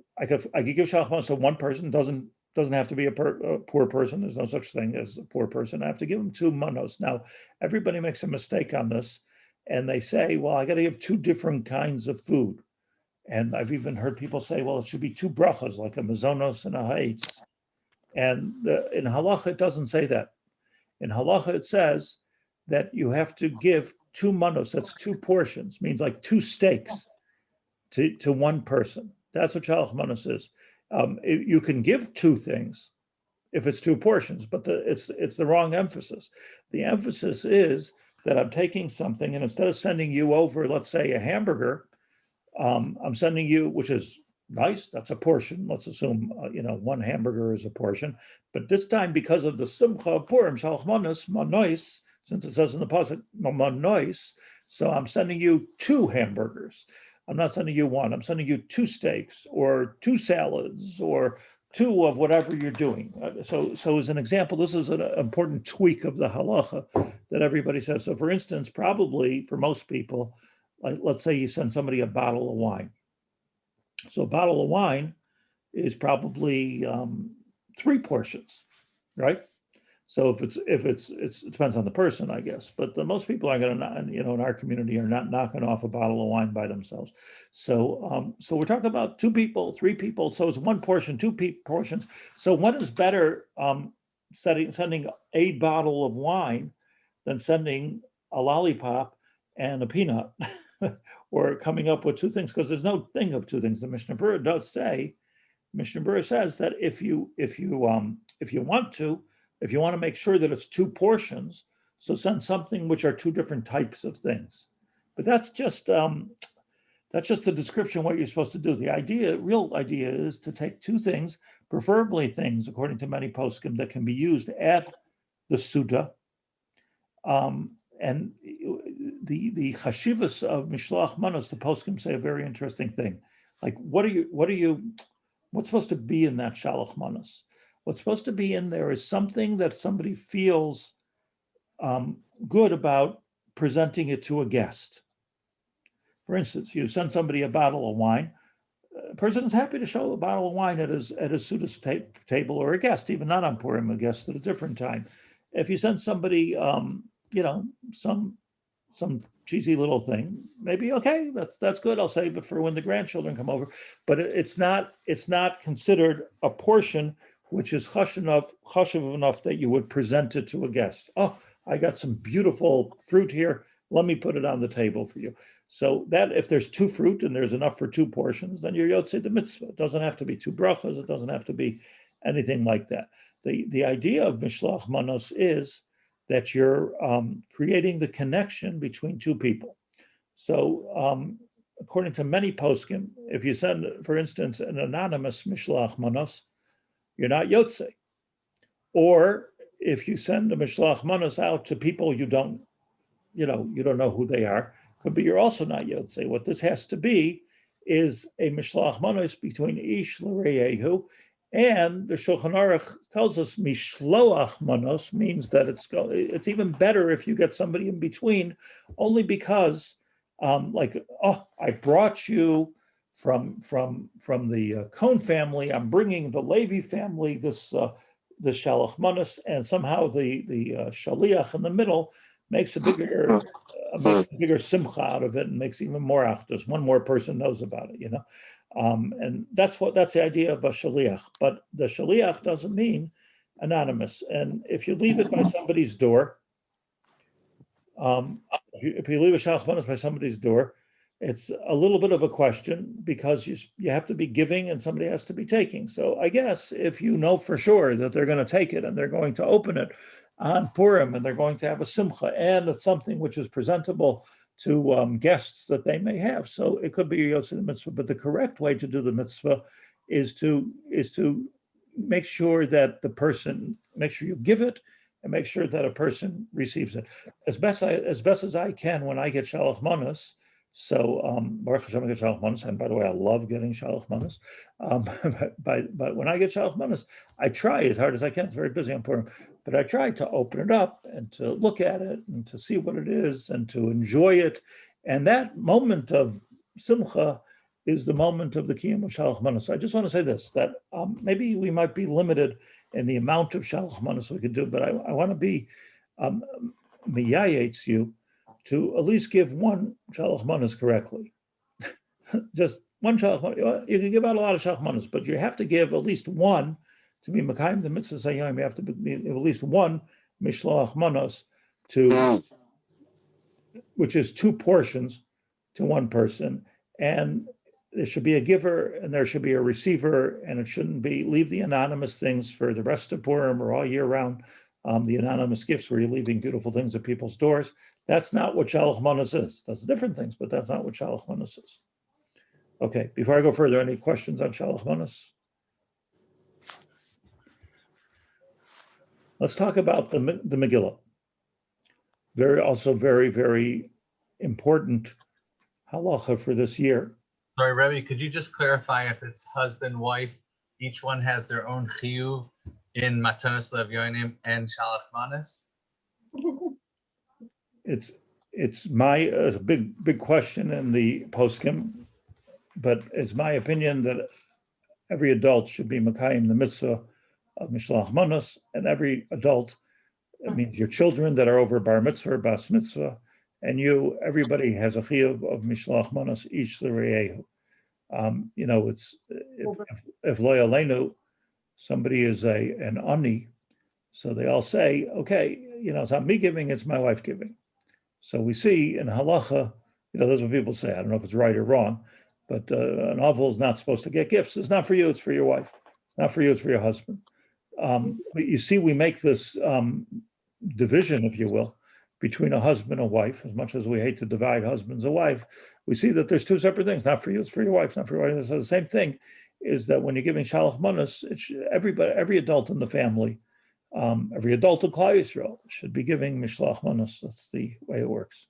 give shalach manos to one person. Doesn't have to be a poor person. There's no such thing as a poor person. I have to give them 2 manos. Now, everybody makes a mistake on this, and they say, well, I got to give 2 different kinds of food. And I've even heard people say, well, it should be 2 brachas, like a mazonos and a ha'etz. And in Halacha, it doesn't say that. In Halacha, it says that you have to give 2 manos, that's 2 portions, means like 2 steaks to one person. That's what shalach manos is. You can give 2 things if it's 2 portions, but it's the wrong emphasis. The emphasis is that I'm taking something, and instead of sending you over, let's say, a hamburger, I'm sending you, which is nice, that's a portion. Let's assume 1 hamburger is a portion. But this time, because of the simcha of Purim, shalach manos, manois, since it says in the pasuk manois, so I'm sending you 2 hamburgers. I'm not sending you 1. I'm sending you 2 steaks or 2 salads or 2 of whatever you're doing. So as an example, this is an important tweak of the halacha that everybody says. So for instance, probably for most people, let's say you send somebody a bottle of wine. So a bottle of wine is probably 3 portions, right? So if it depends on the person, I guess. But most people are going to, in our community, are not knocking off a bottle of wine by themselves. So we're talking about 2 people, 3 people. So it's 1 portion, 2 portions. So what is better, sending a bottle of wine than sending a lollipop and a peanut, or coming up with 2 things? Because there's no thing of 2 things. The Mishnah Berurah does say, Mishnah Berurah says that if you want to make sure that it's 2 portions, so send something which are 2 different types of things. But that's just a description of what you're supposed to do. The real idea is to take 2 things, preferably things, according to many poskim, that can be used at the Suda. And the chashivas of mishloach manos, the poskim say a very interesting thing. Like, what's supposed to be in that shalach manos? What's supposed to be in there is something that somebody feels good about presenting it to a guest. For instance, you send somebody a bottle of wine. A person is happy to show a bottle of wine at his Suda's table, or a guest, even not on Purim, a guest at a different time. If you send somebody, some cheesy little thing, maybe okay, that's good. I'll save it for when the grandchildren come over. But it's not considered a portion which is chashuv enough that you would present it to a guest. Oh, I got some beautiful fruit here. Let me put it on the table for you. So that if there's 2 fruit and there's enough for 2 portions, then you're yotzei the mitzvah. It doesn't have to be 2 brachas. It doesn't have to be anything like that. The idea of mishloach manos is that you're creating the connection between 2 people. So according to many poskim, if you send, for instance, an anonymous mishloach manos, you're not yotzei. Or if you send a mishloach manos out to people you don't know who they are, could be you're also not yotzei. What this has to be is a mishloach manos between ish l'reyehu, and the Shulchan Aruch tells us mishloach manos means that it's even better if you get somebody in between, only because I brought you from the Cohn family, I'm bringing the Levi family this shalach manos, and somehow the shaliach in the middle makes a bigger simcha out of it and makes even more achdus. One more person knows about it, and that's the idea of a shaliach. But the shaliach doesn't mean anonymous. And if you leave it by somebody's door, if you leave a shalach manos by somebody's door, it's a little bit of a question because you have to be giving and somebody has to be taking. So I guess if you know for sure that they're going to take it and they're going to open it on Purim and they're going to have a simcha and it's something which is presentable to guests that they may have. So it could be a yotzei mitzvah, but the correct way to do the mitzvah is to make sure that make sure you give it and make sure that a person receives it. As best as I can when I get shalach manos. So Baruch Hashem, I get shalach manos, and by the way, I love getting shalach manos. But when I get shalach manos, I try as hard as I can. It's very busy on Purim, but I try to open it up and to look at it and to see what it is and to enjoy it. And that moment of simcha is the moment of the kiyum of shalach manos. I just want to say this, that maybe we might be limited in the amount of shalach manos we could do, but I want to be miyayates you to at least give one shalach manos correctly. Just one shalach manos. You can give out a lot of shalach manos, but you have to give at least one to be makayim the mitzvah sayom. You have to be at least one mishloach manos which is 2 portions to one person, and there should be a giver and there should be a receiver, and it shouldn't be leave the anonymous things for the rest of Purim or all year round. The anonymous gifts where you're leaving beautiful things at people's doors. That's not what shalach manos is. That's different things, but that's not what shalach manos is. Okay, before I go further, any questions on shalach manos? Let's talk about the Megillah. Very, very important halacha for this year. Sorry, Rebbe, could you just clarify if it's husband, wife, each one has their own chiyuv in Matanos Levyonim and Shalach Manos? It's a big question in the poskim, but it's my opinion that every adult should be makayim the mitzvah of mishloach manos, and every adult, it means your children that are over bar mitzvah or bas mitzvah, and everybody has a chiyuv of mishloach manos ish l'reyehu. It's if lo yaleinu, somebody is an ani, so they all say, okay, it's not me giving, it's my wife giving. So we see in halacha, that's what people say. I don't know if it's right or wrong, but an avel is not supposed to get gifts. It's not for you, it's for your wife. It's not for you, it's for your husband. But you see, we make this division, if you will, between a husband and wife. As much as we hate to divide husbands and wife, we see that there's 2 separate things. Not for you, it's for your wife. Not for your wife. So the same thing is that when you're giving shalach manos, every adult in the family, every adult in Klal Yisrael should be giving mishloach manos. That's the way it works.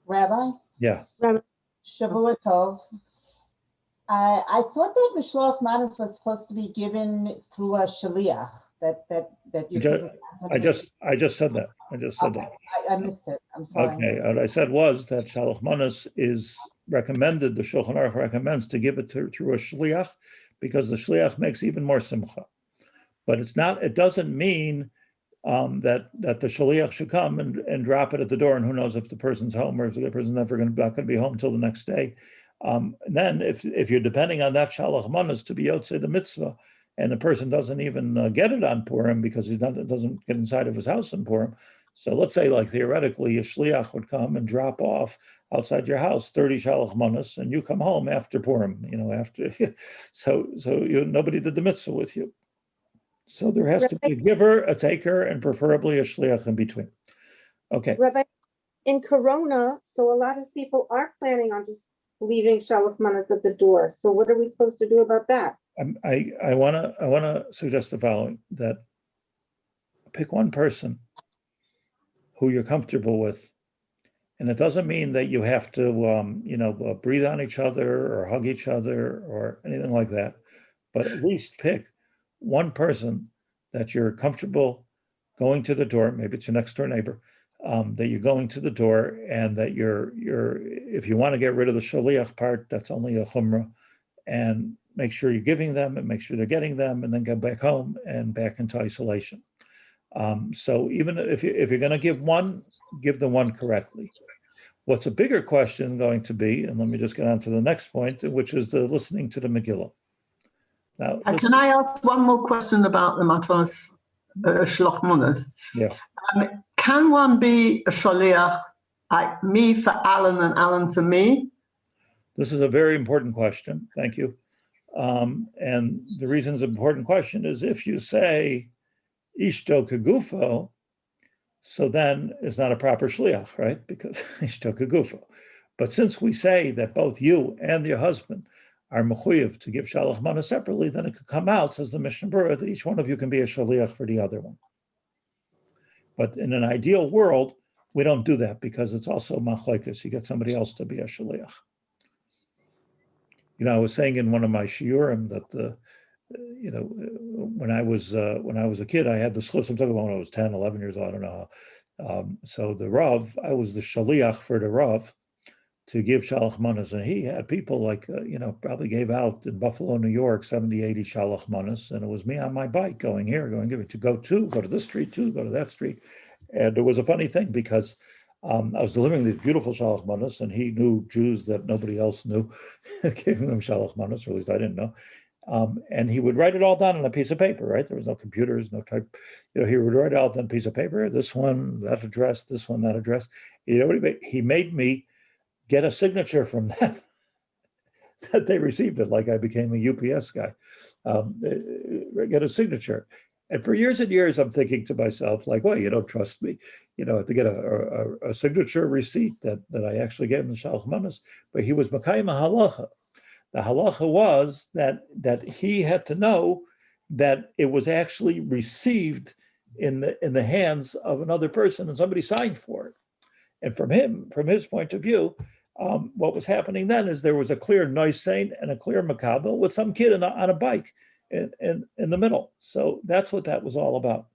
Rabbi? Yeah. Shavua Tov. I thought that mishloach manos was supposed to be given through a shaliach. That you. I just said that. I missed it. I'm sorry. Okay. What I said was that shalach manos is recommended. The Shulchan Aruch recommends to give it through a shliach because the shliach makes even more simcha. But it's not. It doesn't mean that the shaliach should come and drop it at the door, and who knows if the person's home or if the person's not going to be home till the next day. And then if you're depending on that shalach manas to be yotzei the mitzvah, and the person doesn't even get it on Purim because doesn't get inside of his house in Purim. So let's say, like theoretically, a shliach would come and drop off outside your house 30 shalach manas, and you come home after Purim. After so nobody did the mitzvah with you. So there has to be a giver, a taker, and preferably a shliach in between. Okay. Rabbi, in Corona, so a lot of people are planning on just leaving shalach manas at the door. So what are we supposed to do about that? I want to suggest the following: that pick one person who you're comfortable with, and it doesn't mean that you have to breathe on each other or hug each other or anything like that, but at least pick one person that you're comfortable going to the door. Maybe it's your next door neighbor, that you're going to the door, and that you're if you want to get rid of the shaliach part, that's only a chumrah, and make sure you're giving them and make sure they're getting them, and then go back home and back into isolation. So even if you're going to give one, give the one correctly. What's a bigger question going to be, and let me just get on to the next point, which is the listening to the Megillah. Now, can I ask one more question about the Matanos Shlach Manas? Yeah. Can one be a shaliach, like me for Alan and Alan for me? This is a very important question. Thank you. And the reason it's an important question is if you say ishto kegufo, so then it's not a proper shliach, right? Because ishto kegufo. But since we say that both you and your husband are mechuyev to give shalach manas separately, then it could come out, says the Mishnah Berurah, that each one of you can be a shaliach for the other one. But in an ideal world, we don't do that because it's also machlokes. You get somebody else to be a shaliach. I was saying in one of my shiurim that when I was a kid, I had the schus. I'm talking about when I was 10, 11 years old. I don't know. So the Rav, I was the shaliach for the Rav to give shalach manas, and he had people like probably gave out in Buffalo, New York, 70, 80 shalach manas, and it was me on my bike going here, going give it to go to this street too, go to that street, and it was a funny thing because I was delivering these beautiful shalach manas, and he knew Jews that nobody else knew, giving them shalach manas, or at least I didn't know. And he would write it all down on a piece of paper, right? There was no computers, no type. He would write it out on a piece of paper. This one, that address. This one, that address. What he made? He made me get a signature from them that they received it, like I became a UPS guy. Get a signature. And for years and years, I'm thinking to myself, like, well, you don't trust me, to get a signature receipt that I actually gave him the shalach manas. But he was makayim halacha. The halacha was that he had to know that it was actually received in the hands of another person, and somebody signed for it. And from his point of view, what was happening then is there was a clear noisein and a clear makabel with some kid on a bike in the middle. So that's what that was all about.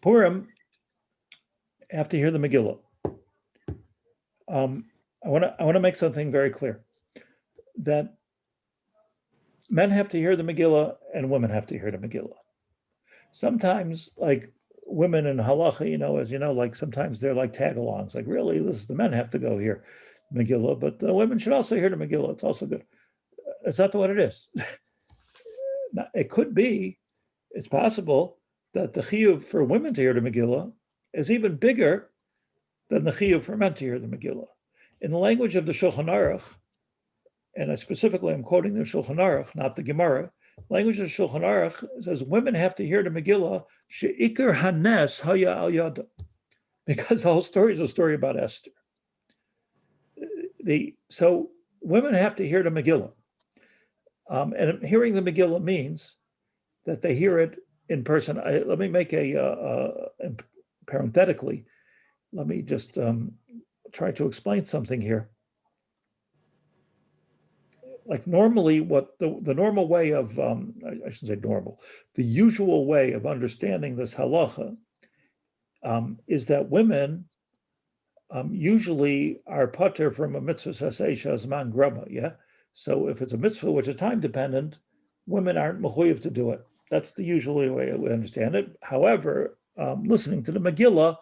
Purim, have to hear the Megillah. I want to make something very clear, that men have to hear the Megillah and women have to hear the Megillah. Sometimes, like women in halacha, as you know, like sometimes they're like tag-alongs, like really, the men have to go hear Megillah, but the women should also hear the Megillah. It's also good. It's not what it is. Now, it could be, it's possible that the chiyuv for women to hear the Megillah is even bigger than the chiyuv for men to hear the Megillah. In the language of the Shulchan Aruch, and I'm quoting the Shulchan Aruch, not the Gemara, language of the Shulchan Aruch says women have to hear the Megillah, she'ikar hanes haya al yada, because the whole story is a story about Esther. So women have to hear the Megillah. And hearing the Megillah means that they hear it in person. Let me make parenthetically, let me just try to explain something here. Like normally, what the normal way of, I shouldn't say normal, the usual way of understanding this halacha is that women usually are pater from a mitzvah sasesha zman graba, yeah? So if it's a mitzvah which is time dependent, women aren't mechuyev to do it. That's the usual way we understand it. However, listening to the Megillah,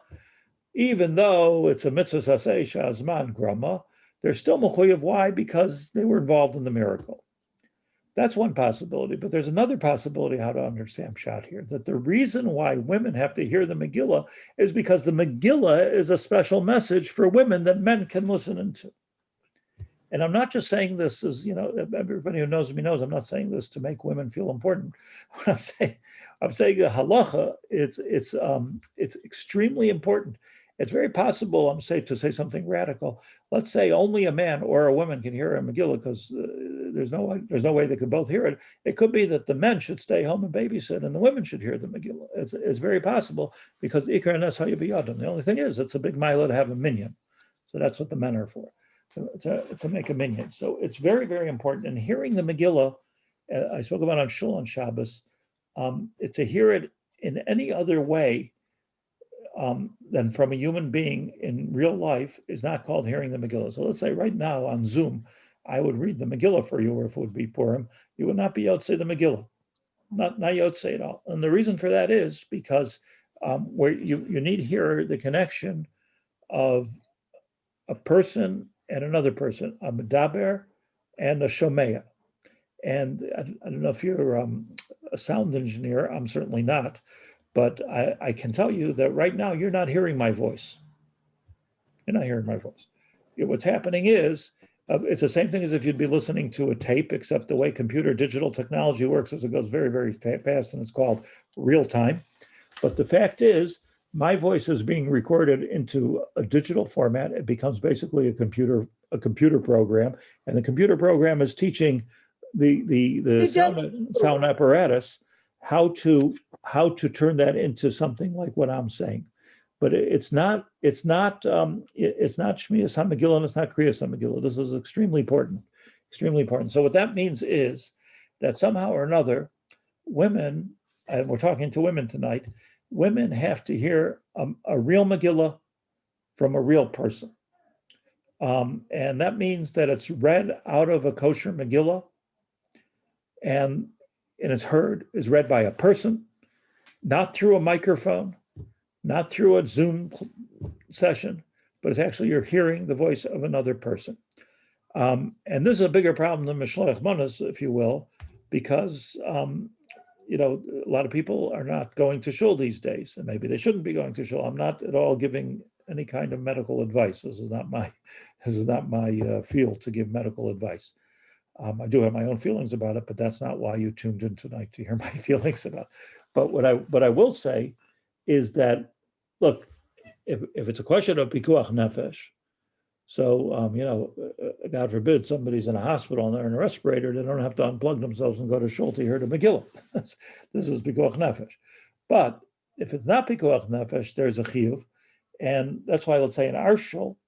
even though it's a mitzvah saseh shazman grama, they're still mechuyev. Why? Because they were involved in the miracle. That's one possibility. But there's another possibility how to understand Pshat here, that the reason why women have to hear the Megillah is because the Megillah is a special message for women that men can listen into. And I'm not just saying this as, everybody who knows me knows I'm not saying this to make women feel important. What I'm saying the halacha, it's extremely important. It's very possible, to say something radical. Let's say only a man or a woman can hear a Megillah because there's no way they could both hear it. It could be that the men should stay home and babysit and the women should hear the Megillah. It's very possible because Ikar Nes HaYabiyadim. The only thing is, it's a big milah to have a minyan. So that's what the men are for, to make a minyan. So it's very, very important. And hearing the Megillah, I spoke about on Shul on Shabbos, to hear it in any other way than from a human being in real life is not called hearing the Megillah. So let's say right now on Zoom, I would read the Megillah for you, or if it would be Purim, you would not be Yotzei the Megillah, not Yotzei at all. And the reason for that is because where you need here the connection of a person and another person, a medaber and a shomeya. And I don't know if you're a sound engineer, I'm certainly not, but I can tell you that right now you're not hearing my voice. You're not hearing my voice. What's happening is, it's the same thing as if you'd be listening to a tape, except the way computer digital technology works is it goes very, very fast, and it's called real time. But the fact is, my voice is being recorded into a digital format. It becomes basically a computer program, and the computer program is teaching the sound apparatus how to turn that into something like what I'm saying. But it's not Shmiyas HaMegillah, and it's not Kriyas HaMegillah. This is extremely important, extremely important. So what that means is that somehow or another, women, and we're talking to women tonight, women have to hear a real Megillah from a real person. And that means that it's read out of a kosher Megillah, and is read by a person, not through a microphone, not through a Zoom session, but it's actually you're hearing the voice of another person. And this is a bigger problem than Mishloach Manos, if you will, because a lot of people are not going to shul these days, and maybe they shouldn't be going to shul. I'm not at all giving any kind of medical advice. This is not my field to give medical advice. I do have my own feelings about it, but that's not why you tuned in tonight, to hear my feelings about it. But what I will say is that, look, if it's a question of pikuach nefesh, so God forbid somebody's in a hospital and they're in a respirator, they don't have to unplug themselves and go to shul to hear the Megillah. This is pikuach nefesh. But if it's not pikuach nefesh, there's a chiyuv, and that's why, let's say in our shul,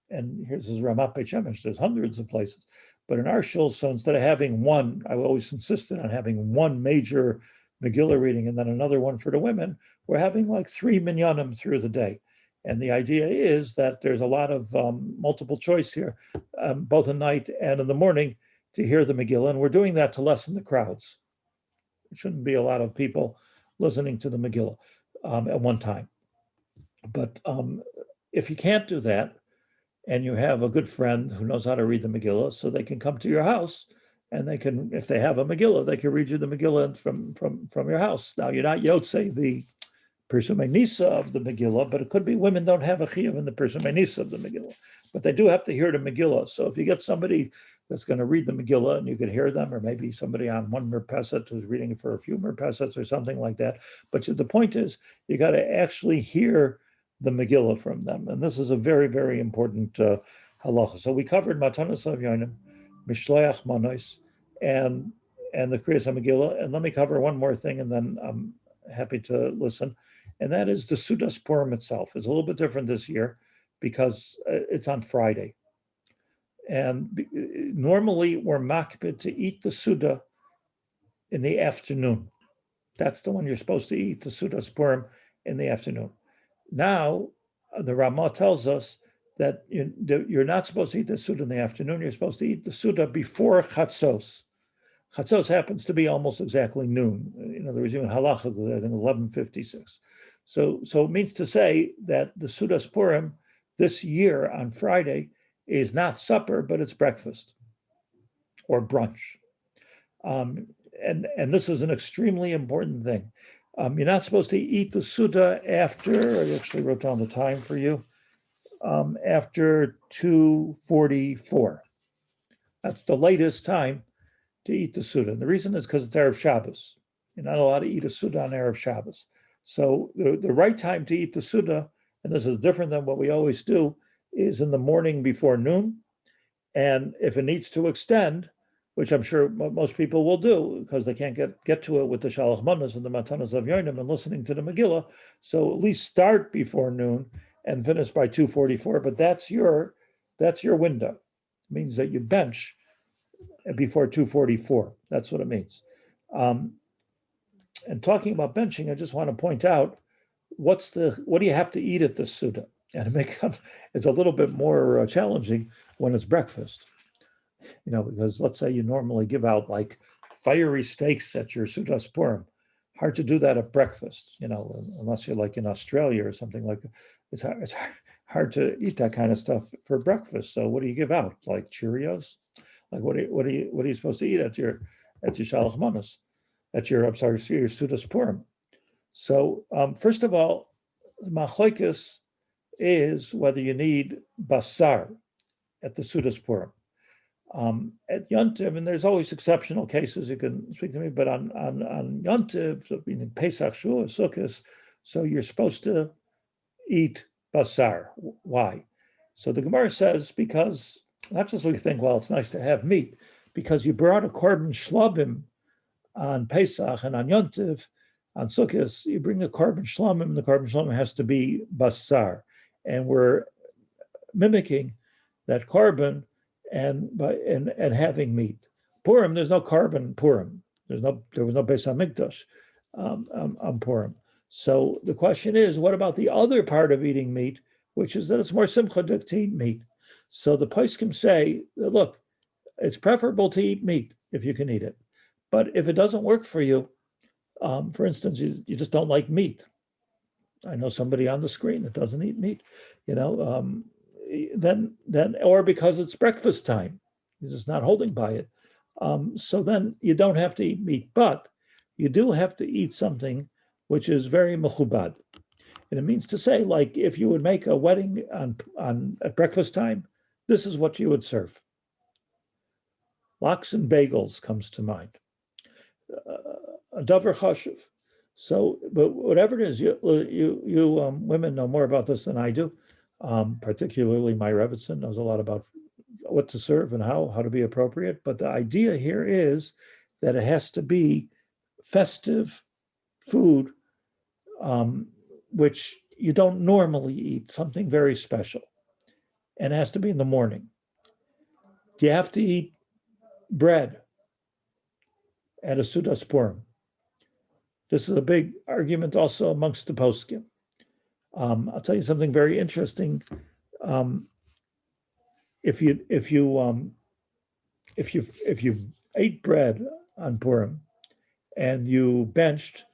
and here's Ramat Bet Shemesh, there's hundreds of places. But in our shul, so instead of having one, I always insisted on having one major Megillah reading and then another one for the women. We're having like 3 minyanim through the day. And the idea is that there's a lot of multiple choice here, both at night and in the morning, to hear the Megillah. And we're doing that to lessen the crowds. There shouldn't be a lot of people listening to the Megillah at one time. But if you can't do that, and you have a good friend who knows how to read the Megillah, so they can come to your house, and they can, if they have a Megillah, they can read you the Megillah from your house. Now, you're not Yotzei the Pirsumei Nisa of the Megillah, but it could be women don't have a chiyuv in the Pirsumei Nisa of the Megillah, but they do have to hear the Megillah. So if you get somebody that's going to read the Megillah and you can hear them, or maybe somebody on one merpeset who's reading it for a few merpesets or something like that. But the point is, you got to actually hear the Megillah from them. And this is a very, very important halacha. So we covered Matanos Lavyonim, Mishloach Manos, and the Kriyas HaMegillah. And let me cover one more thing, and then I'm happy to listen. And that is the Sudas Purim itself. It's a little bit different this year because it's on Friday. And normally we're makbid to eat the Suda in the afternoon. That's the one you're supposed to eat, the Sudas Purim, in the afternoon. Now, the Ramah tells us that you're not supposed to eat the Suda in the afternoon. You're supposed to eat the Suda before Chatzos. Chatzos happens to be almost exactly noon. In other words, even Halacha, I think 11:56. So it means to say that the Sudas Purim this year on Friday is not supper, but it's breakfast or brunch. And this is an extremely important thing. You're not supposed to eat the Suda after, I actually wrote down the time for you, after 2:44. That's the latest time to eat the Suda. And the reason is because it's Erev Shabbos. You're not allowed to eat a Suda on Erev Shabbos. So the right time to eat the Suda, and this is different than what we always do, is in the morning before noon. And if it needs to extend, which I'm sure most people will do because they can't get to it with the Shalach Manos and the Matanos of Yonim and listening to the Megillah, so at least start before noon and finish by 2:44. But that's your window. It means that you bench before 2:44. That's what it means. And talking about benching, I just want to point out what do you have to eat at the Suda? And it's a little bit more challenging when it's breakfast. Because let's say you normally give out like fiery steaks at your Sudas Purim. Hard to do that at breakfast, unless you're like in Australia or something like that. It's hard to eat that kind of stuff for breakfast. So what do you give out? Like Cheerios? Like what are you supposed to eat at your Shalach Manos, your Sudas Purim? So first of all, Machlokes is whether you need basar at the Sudas Purim. At Yontiv, and there's always exceptional cases, you can speak to me, but on Yontiv, meaning Pesach, Shavuos, Sukkos, so you're supposed to eat basar. Why? So the Gemara says, because, not just we think, well, it's nice to have meat, because you brought a korban shlabim on Pesach and on Yontiv, on Sukkos, you bring a korban shlamim, the korban shlamim has to be basar. And we're mimicking that korban and having meat. Purim, there's no korban Purim. There was no Beis HaMikdash on Purim. So the question is, what about the other part of eating meat, which is that it's more simcha to eat meat? So the poskim say, look, it's preferable to eat meat if you can eat it. But if it doesn't work for you, for instance, you just don't like meat. I know somebody on the screen that doesn't eat meat, then or because it's breakfast time, you're just not holding by it. So then you don't have to eat meat, but you do have to eat something which is very mechubad. And it means to say, like, if you would make a wedding at breakfast time, this is what you would serve. Lox and bagels comes to mind. A davar chashuv. So, but whatever it is, you women know more about this than I do. Particularly my Rebbetzin knows a lot about what to serve and how to be appropriate. But the idea here is that it has to be festive food, which you don't normally eat, something very special. And it has to be in the morning. Do you have to eat bread at a Sudas Purim? This is a big argument also amongst the poskim. I'll tell you something very interesting. If you ate bread on Purim and you benched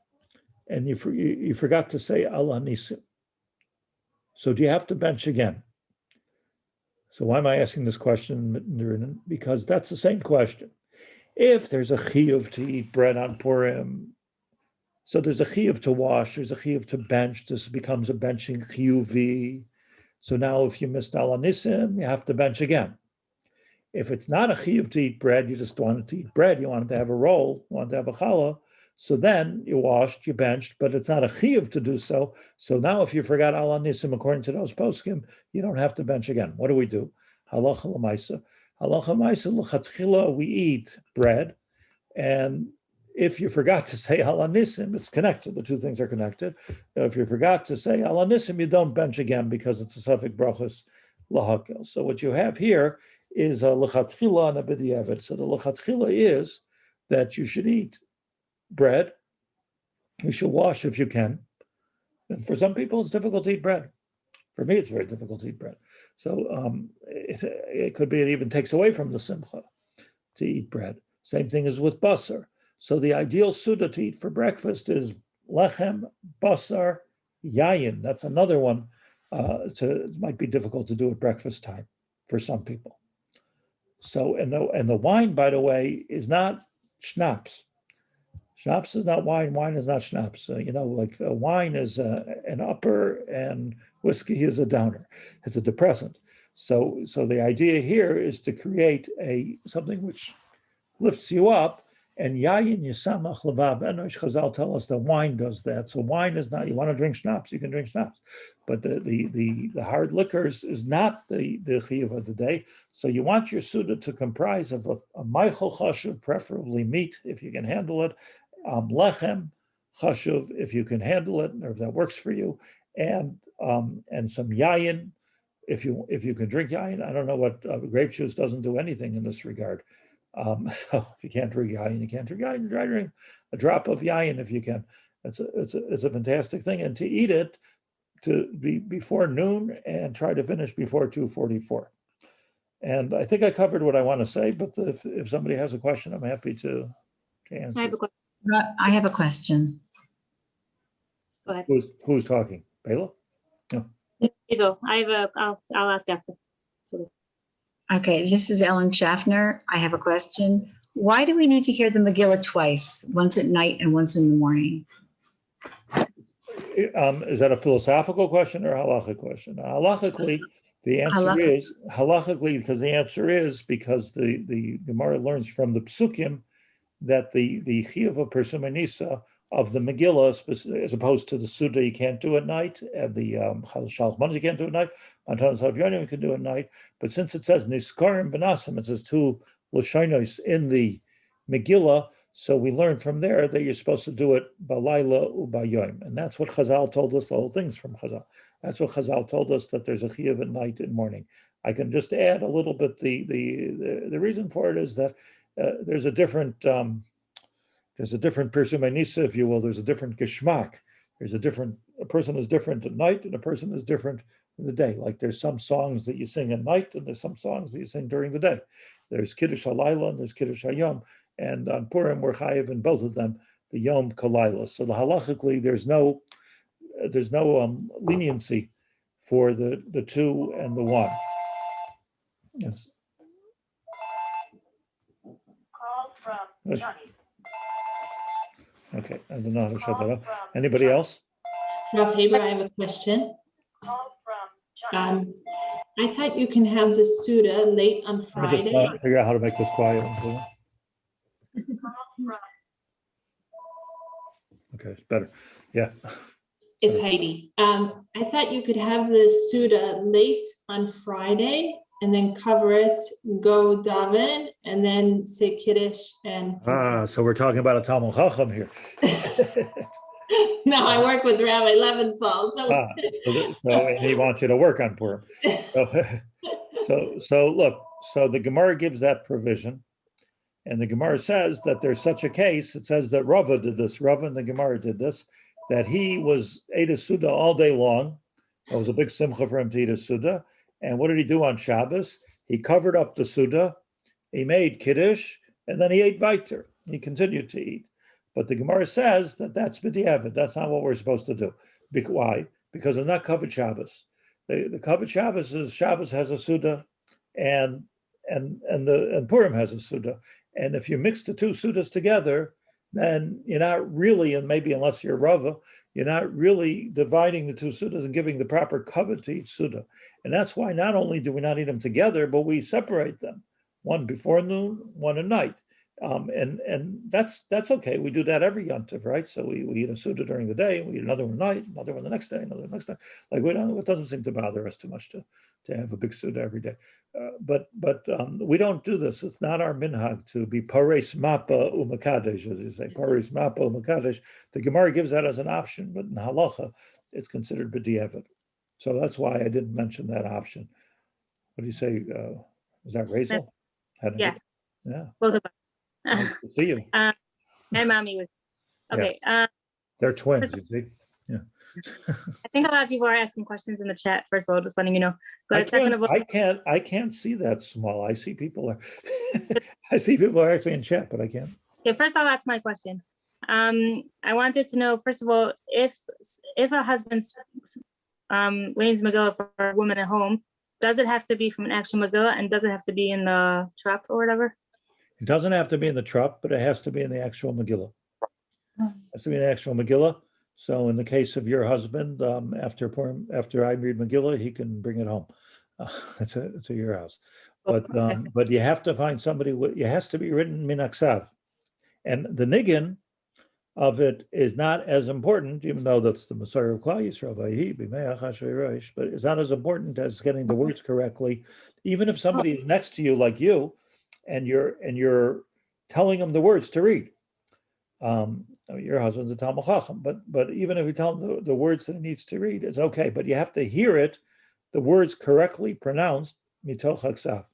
and you forgot to say Allah Nisim, so do you have to bench again? So why am I asking this question? Because that's the same question. If there's a chiyuv to eat bread on Purim, so there's a chiyuv to wash, there's a chiyuv to bench, this becomes a benching chiyuvi. So now if you missed Ala Nisim, you have to bench again. If it's not a chiyuv to eat bread, you just wanted to eat bread, you wanted to have a roll, you wanted to have a challah, so then you washed, you benched, but it's not a chiyuv to do so. So now if you forgot Ala Nisim, according to those poskim, you don't have to bench again. What do we do? Halacha l'maisa. Halacha l'maisa l'chatchila, we eat bread, and if you forgot to say Ala Nisim, it's connected. The two things are connected. If you forgot to say Ala Nisim, you don't bench again because it's a suffix brachos lahakel. So what you have here is a lechatchila and a b'diavad. So the lechatchila is that you should eat bread. You should wash if you can. And for some people, it's difficult to eat bread. For me, it's very difficult to eat bread. So it could be it even takes away from the simcha to eat bread. Same thing as with basar. So the ideal Suda to eat for breakfast is lechem, basar, yayin. That's another one. It might be difficult to do at breakfast time for some people. So, and the wine, by the way, is not schnapps. Schnapps is not wine. Wine is not schnapps. Wine is an upper and whiskey is a downer. It's a depressant. So the idea here is to create something which lifts you up. And yayin yisamach levav enosh. Chazal tell us that wine does that. So wine is not. You want to drink schnapps, you can drink schnapps, but the hard liquors is not the chiyuv of the day. So you want your suda to comprise of a meichel chashuv, preferably meat if you can handle it, lechem chashuv if you can handle it, or if that works for you, and some yayin if you can drink yayin. I don't know what grape juice doesn't do anything in this regard. So if you can't drink yayin, you can't drink yayin. Try to drink a drop of yayin if you can. It's a fantastic thing, and to eat it to be before noon and try to finish before 2:44. And I think I covered what I want to say. But if somebody has a question, I'm happy to answer. I have a question. Go ahead. Who's talking? Bela? No. Hazel, I'll ask after. Okay, this is Ellen Schaffner. I have a question. Why do we need to hear the Megillah twice, once at night and once in the morning? Is that a philosophical question or a halachic question? Halachically, the answer is halachically because the Gemara learns from the psukim that the chiyuv of persumanisa of the Megillah, as opposed to the Suda, you can't do at night, and the Shalach Manos you can't do at night, Matanos you can do at night. But since it says Niskarim Benasim, it says two Lashonos in the Megillah, so we learn from there that you're supposed to do it Balayla Ubayom. And that's what Chazal told us, the whole thing's from Chazal. That's what Chazal told us, that there's a chiyuv at night and morning. I can just add a little bit, the reason for it is that there's a different persumanisa, if you will. There's a different geschmack. A person is different at night and a person is different in the day. Like there's some songs that you sing at night and there's some songs that you sing during the day. There's Kiddush HaLayla and there's Kiddush HaYom. And on Purim, we're chayiv in both of them, the Yom Kalayla. So the halachically, there's no leniency for the two and the one. Yes. Call from Johnny. Okay, I don't know how to shut that off. Anybody else? Rav Haber, I have a question. Call from Johnny. I thought you can have the Suda late on Let me just Friday. figure out how to make this quiet. Okay, it's better. Yeah. It's Heidi. I thought you could have the Suda late on Friday and then cover it, go daven, and then say Kiddush and. So we're talking about a Talmud Chacham here. No, I work with Rabbi Leventhal. So and he wants you to work on Purim. So look, so the Gemara gives that provision. And the Gemara says that there's such a case. It says that Rava did this. Rava and the Gemara did this, that he ate a Suda all day long. It was a big simcha for him to eat a Suda. And what did he do on Shabbos? He covered up the Suda, he made Kiddush, and then he ate weiter. He continued to eat. But the Gemara says that that's b'diavad. That's not what we're supposed to do. Why? Because it's not covered Shabbos. The covered Shabbos is Shabbos has a Suda, and Purim has a Suda. And if you mix the two Sudas together, then you're not really, and maybe unless you're Rava, you're not really dividing the two Sudas and giving the proper covet to each Suda. And that's why not only do we not eat them together, but we separate them, one before noon, one at night. And that's okay. We do that every Yontiv, right? So we eat a Suda during the day, we eat another one at night, another one the next day, another one the next day. Like it doesn't seem to bother us too much to have a big Suda every day. But we don't do this. It's not our minhag to be pares mappa umakadesh, as you say, pares mappa umakadesh. The Gemara gives that as an option, but in halacha, it's considered b'diavad. So that's why I didn't mention that option. What do you say? Was that Razel? Yeah. Yeah. Both of us. Nice to see you. My mommy was okay. They're twins, you see. I think a lot of people are asking questions in the chat. First of all, just letting you know. But second of all, I can't see that small. I see people are, I see people are actually in chat, but I can't. okay, first I'll ask my question. I wanted to know, first of all, if a husband lays Megillah for a woman at home, does it have to be from an actual Megillah, and does it have to be in the trup or whatever? It doesn't have to be in the trup, but it has to be in the actual Megillah. It has to be in the actual Megillah. So in the case of your husband, after I read Megillah, he can bring it home. It's a your house. But you have to find somebody. It has to be written min aksav, and the niggin of it is not as important, even though that's the Messiah of Klal Yisrael. But it's not as important as getting the words correctly. Even if somebody is next to you, like you, and you're telling them the words to read. Your husband's a Talmid Chacham, but even if you tell him the words that he needs to read, it's okay. But you have to hear it, the words correctly pronounced, mitoch haksav.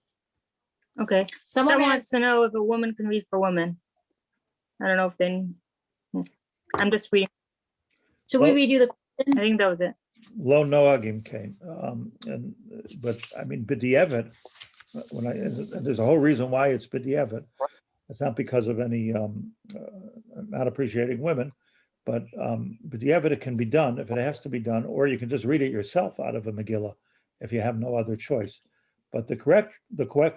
Okay. Someone wants to know if a woman can read for women. I don't know if they. I'm just reading. Should we read you the questions? I think that was it. Lo noagim came, but I mean b'di'evet. There's a whole reason why it's b'di'evet. It's not because of any not appreciating women, but b'di'evet it can be done if it has to be done, or you can just read it yourself out of a Megillah if you have no other choice. But the correct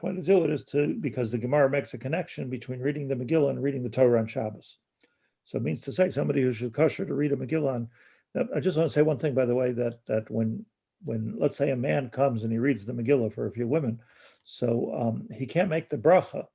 way to do it is because the Gemara makes a connection between reading the Megillah and reading the Torah on Shabbos. So it means to say somebody who should kosher to read a Megillah on. I just want to say one thing, by the way, that when let's say a man comes and he reads the Megillah for a few women, so he can't make the bracha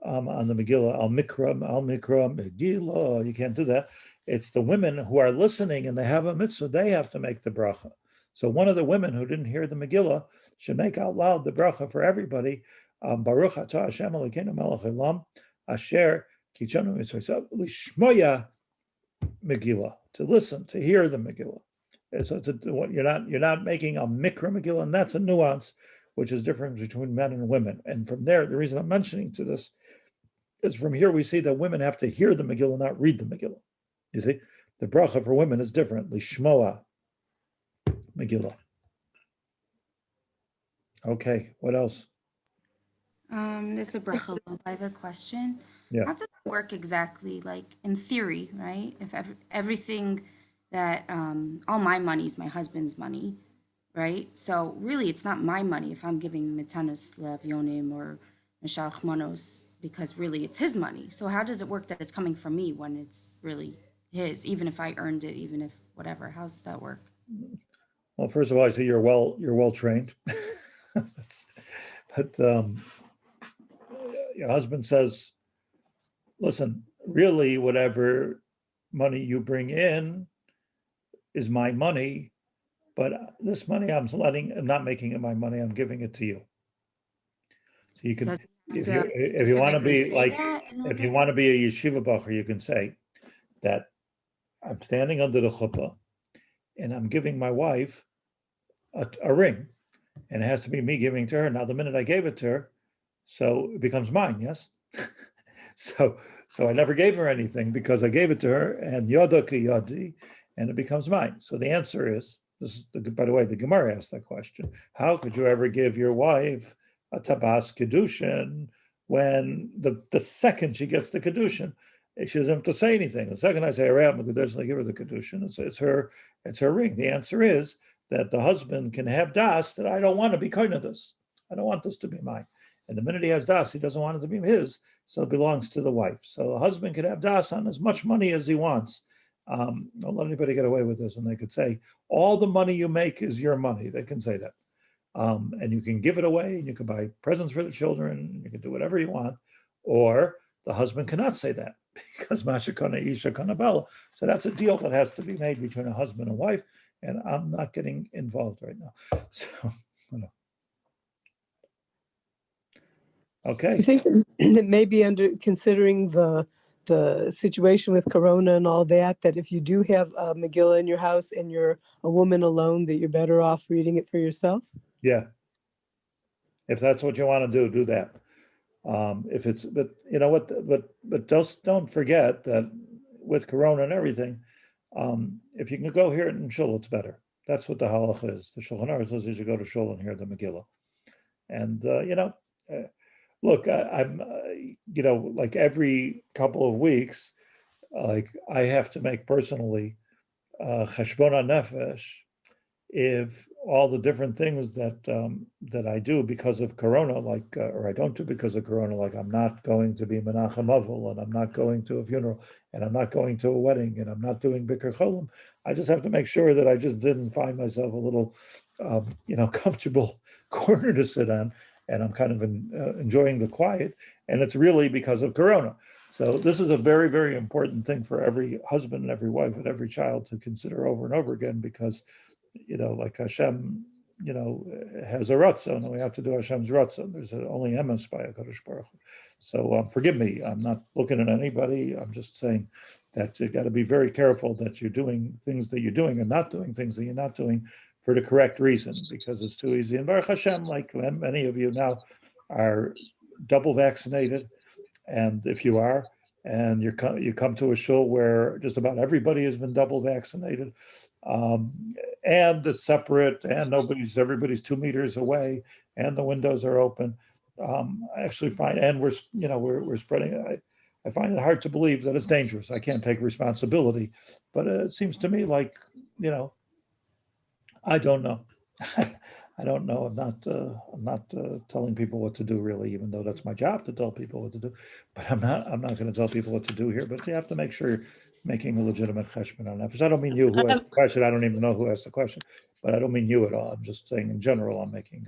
on the Megillah, al mikra, Megillah. You can't do that. It's the women who are listening and they have a mitzvah, they have to make the bracha. So one of the women who didn't hear the Megillah should make out loud the bracha for everybody. Baruch atah Hashem Elokeinu melech haolam asher kichanu mitzvos lishmoya Megillah, to listen, to hear the Megillah. So you're not making a mikra Megillah, and that's a nuance which is different between men and women. And from there, the reason I'm mentioning to this is from here we see that women have to hear the Megillah, not read the Megillah. You see, the bracha for women is different. Lishmoa Megillah. Okay, what else? This is a bracha. I have a question. Yeah. How does it work exactly? Like in theory, right? If everything that all my money is my husband's money, right? So really, it's not my money if I'm giving Matanos Le'avyonim or Mishal Manos, because really it's his money. So how does it work that it's coming from me when it's really his, even if I earned it, even if whatever? How does that work? Well, first of all, I say you're well trained. But your husband says, listen, really whatever money you bring in is my money, but this money I'm not making it my money, I'm giving it to you. So you can, if you want to be like, if you want to be a yeshiva bacher, you can say that I'm standing under the chuppah and I'm giving my wife a ring, and it has to be me giving it to her. Now, the minute I gave it to her, so it becomes mine, yes? So I never gave her anything because I gave it to her, and yada ki yadi, and it becomes mine. So the answer is, by the way, the Gemara asked that question. How could you ever give your wife a tabas kedushin when the second she gets the kedushin, she doesn't have to say anything. The second I say, I'm give her the kedushin, it's her ring. The answer is that the husband can have das that I don't want to be kind of this. I don't want this to be mine. And the minute he has das, he doesn't want it to be his, so it belongs to the wife. So a husband could have das on as much money as he wants. Don't let anybody get away with this. And they could say, all the money you make is your money. They can say that. And you can give it away, and you can buy presents for the children, and you can do whatever you want. Or the husband cannot say that because mashakana isha kanabella. So that's a deal that has to be made between a husband and wife. And I'm not getting involved right now. So, okay. I think that maybe under considering the situation with Corona and all that, that if you do have a Megillah in your house and you're a woman alone, that you're better off reading it for yourself? Yeah. If that's what you want to do that. If it's, but you know what, but just don't forget that with Corona and everything, If you can go hear it in shul, it's better. That's what the halacha is. The Shulchan Aruch says you should go to shul and hear the Megillah. And look, I'm like every couple of weeks, like I have to make personally cheshbon nefesh if all the different things that I do because of Corona, like or I don't do because of Corona, like I'm not going to be Menachem Avil, and I'm not going to a funeral, and I'm not going to a wedding, and I'm not doing Bikur Cholim. I just have to make sure that I just didn't find myself a little, comfortable corner to sit on, and I'm kind of enjoying the quiet, and it's really because of Corona. So this is a very, very important thing for every husband and every wife and every child to consider over and over again, because like Hashem, has a ratzon, and we have to do Hashem's ratzon. There's only emes by HaKadosh Baruch Hu. So forgive me, I'm not looking at anybody. I'm just saying that you got to be very careful that you're doing things that you're doing and not doing things that you're not doing for the correct reason, because it's too easy. And Baruch Hashem, like many of you now are double vaccinated, and if you are, and you come to a shul where just about everybody has been double vaccinated, and it's separate, and everybody's 2 meters away, and the windows are open. I actually find, and we're spreading. I find it hard to believe that it's dangerous. I can't take responsibility, but it seems to me like, I don't know. I don't know. I'm not telling people what to do, really, even though that's my job to tell people what to do. But I'm not going to tell people what to do here. But you have to make sure you're making a legitimate cheshbon on nefesh. I don't mean you who asked the question. I don't even know who asked the question, but I don't mean you at all. I'm just saying in general. I'm making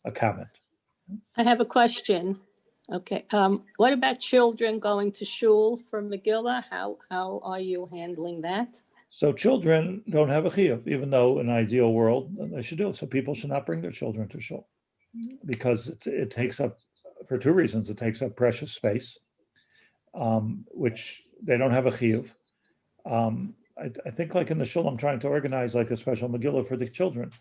a comment. I have a question. Okay. What about children going to shul for Megillah? How are you handling that? So children don't have a chiyuv, even though in an ideal world they should do it. So people should not bring their children to shul, because it takes up, for two reasons. It takes up precious space, which they don't have a chiyuv. I think like in the shul, I'm trying to organize like a special Megillah for the children.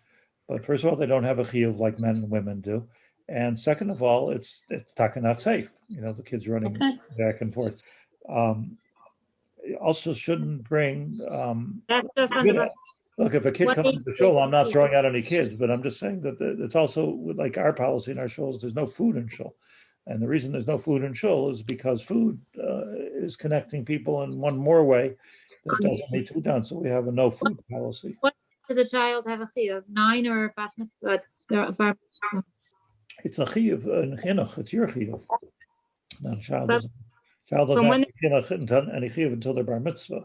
But first of all, they don't have a chiyuv like men and women do. And second of all, it's taka not safe. The kids running back and forth. Also shouldn't bring, look, if a kid comes to shul, I'm not throwing out any kids, but I'm just saying that it's also like our policy in our shuls, there's no food in shul. And the reason there's no food in shul is because food is connecting people in one more way that doesn't need to be done. So we have a no food policy. What does a child have a chiyuv? 9 or bas mitzvah? It's a chiyuv in chinuch. It's your chiyuv. Not a child doesn't. Child doesn't have any chiyuv until they're bar mitzvah,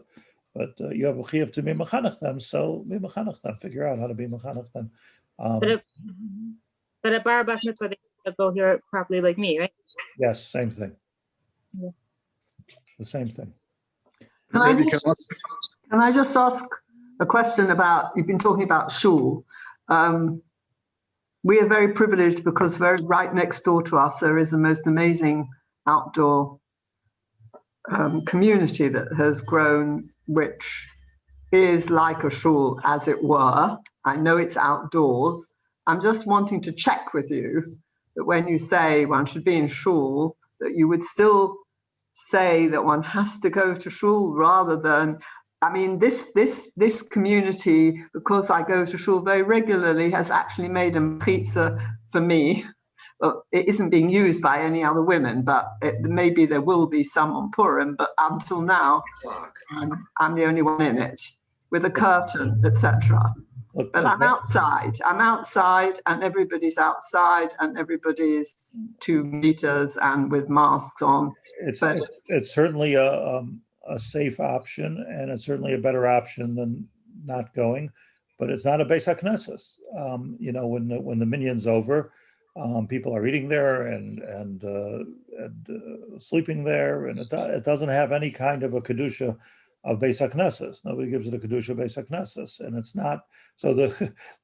but you have a chiyuv to be mechanech them. So be mechanech them. Figure out how to be mechanech them. But at bar bas mitzvah, they go here properly like me, right? Yes, same thing. Yeah. The same thing. Can I just ask a question about, you've been talking about shul. We are very privileged because right next door to us, there is the most amazing outdoor community that has grown, which is like a shul, as it were. I know it's outdoors. I'm just wanting to check with you that when you say one should be in shul, that you would still say that one has to go to shul rather than, I mean, this community, because I go to shul very regularly, has actually made a mechitza for me. Well, it isn't being used by any other women, but maybe there will be some on Purim, but until now, I'm the only one in it, with a curtain, etc. But I'm outside, and everybody's outside, and everybody is 2 meters and with masks on. It's certainly a safe option, and it's certainly a better option than not going, but it's not a Beis HaKnesses. When the minyan's over, people are eating there and sleeping there, and it doesn't have any kind of a kedusha of Beis HaKnesses. Nobody gives it a kedusha of Beis HaKnesses, and it's not. So this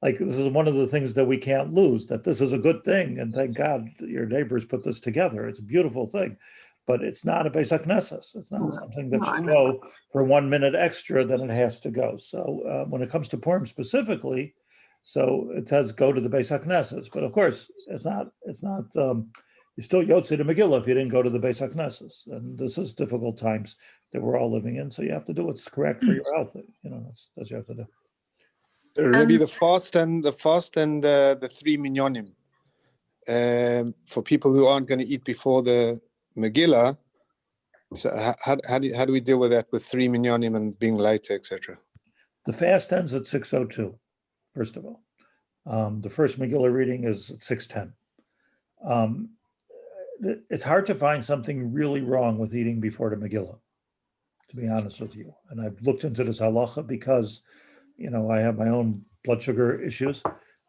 is one of the things that we can't lose. That this is a good thing, and thank God your neighbors put this together. It's a beautiful thing, but it's not a Beis HaKnesses. It's not something that should go for 1 minute extra than it has to go. So when it comes to Purim specifically. So it does go to the Beis HaKnesses, but of course it's not. You still Yotzei to Megillah if you didn't go to the Beis HaKnesses, and this is difficult times that we're all living in. So you have to do what's correct for your health. That's what you have to do. Rabbi, the fast and the 3 minyanim for people who aren't going to eat before the Megillah. So how do we deal with that with 3 minyanim and being late, etc.? The fast ends at 6:02. First of all, the first Megillah reading is at 6:10. It's hard to find something really wrong with eating before the Megillah, to be honest with you. And I've looked into this halacha because, I have my own blood sugar issues.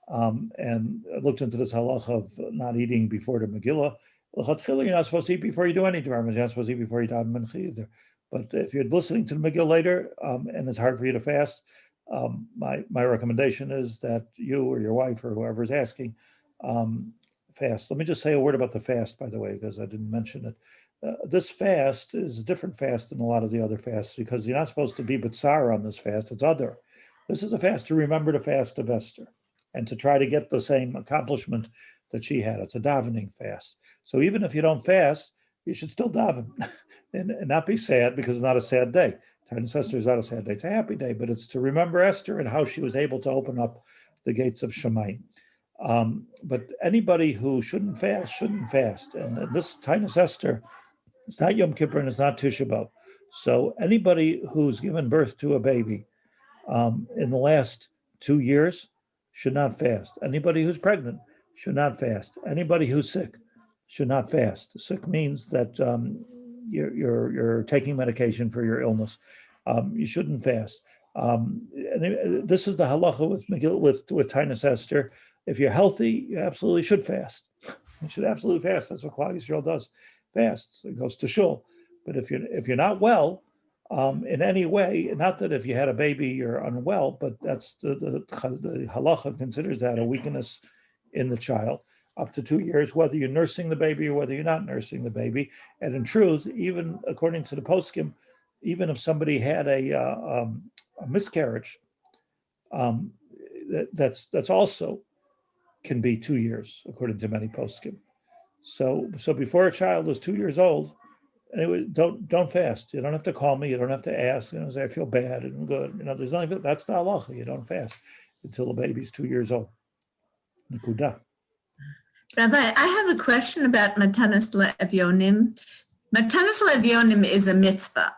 And I looked into this halacha of not eating before the Megillah. You're not supposed to eat before you do any dvarim. You're not supposed to eat before you daven mincha either. But if you're listening to the Megillah later, and it's hard for you to fast, my recommendation is that you or your wife or whoever is asking fast. Let me just say a word about the fast, by the way, because I didn't mention it. This fast is a different fast than a lot of the other fasts because you're not supposed to be b'tzar on this fast. It's Adar. This is a fast to remember the fast of Esther and to try to get the same accomplishment that she had. It's a davening fast. So even if you don't fast, you should still daven and not be sad because it's not a sad day. Tainas Esther is not a sad day. It's a happy day, but it's to remember Esther and how she was able to open up the gates of Shemayim. But anybody who shouldn't fast. And this Tainas Esther, it's not Yom Kippur and it's not Tisha B'Av. So anybody who's given birth to a baby in the last 2 years should not fast. Anybody who's pregnant should not fast. Anybody who's sick should not fast. Sick means that you're taking medication for your illness. You shouldn't fast. And this is the halacha with Megillah, with Tainas Esther. If you're healthy, you absolutely should fast. You should absolutely fast. That's what Klal Yisrael does. Fasts. It goes to shul. But if you're not well in any way, not that if you had a baby you're unwell, but that's the halacha considers that a weakness in the child up to 2 years, whether you're nursing the baby or whether you're not nursing the baby. And in truth, even according to the poskim, even if somebody had a miscarriage, that's also can be 2 years according to many poskim. So before a child is 2 years old, anyway, don't fast. You don't have to call me. You don't have to ask. Say I feel bad and good. There's nothing. That's the halacha. You don't fast until the baby's 2 years old. Nekuda. Rabbi, I have a question about Matanos Le'Evyonim. Matanos Le'Evyonim is a mitzvah,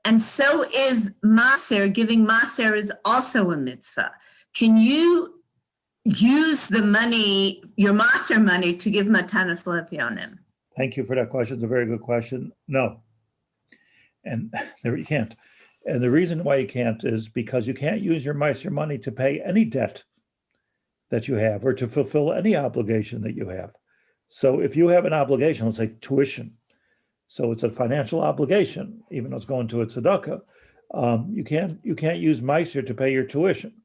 and so is Maser. Giving Maser is also a mitzvah. Can you use the money, your Maser money, to give Matanos Le'Evyonim? Thank you for that question. It's a very good question. No. And there you can't. And the reason why you can't is because you can't use your Maser money to pay any debt that you have or to fulfill any obligation that you have. So if you have an obligation, let's say tuition, so it's a financial obligation, even though it's going to a tzedakah, you can't use Maser to pay your tuition.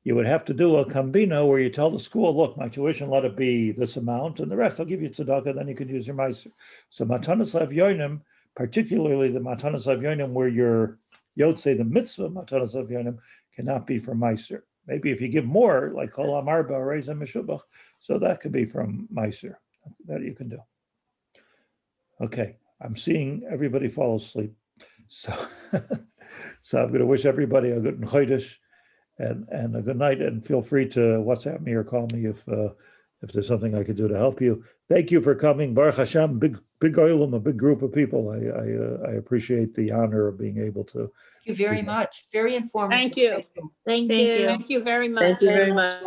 You would have to do a kambina where you tell the school, look, my tuition, let it be this amount, and the rest I'll give you tzedakah, then you can use your Maser. So Matanos Le'Evyonim, particularly the Matanos Le'Evyonim where your Yotzei, the mitzvah Matanos Le'Evyonim, cannot be from Maser. Maybe if you give more, like Kol Amarba or Reizah Meshubach, so that could be from Maser. That you can do. Okay, I'm seeing everybody fall asleep. So I'm going to wish everybody a good Chodesh and a good night, and feel free to WhatsApp me or call me if there's something I could do to help you. Thank you for coming. Baruch Hashem, big oilam, a big group of people. I appreciate the honor of being able to. Thank you very much. Very informative. Thank you. Thank you. Thank you very much. Thank you very much.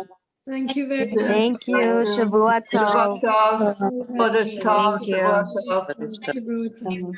Thank you very much. Thank you. Shavua tov. Chodesh tov. Thank you. Shavuot tov.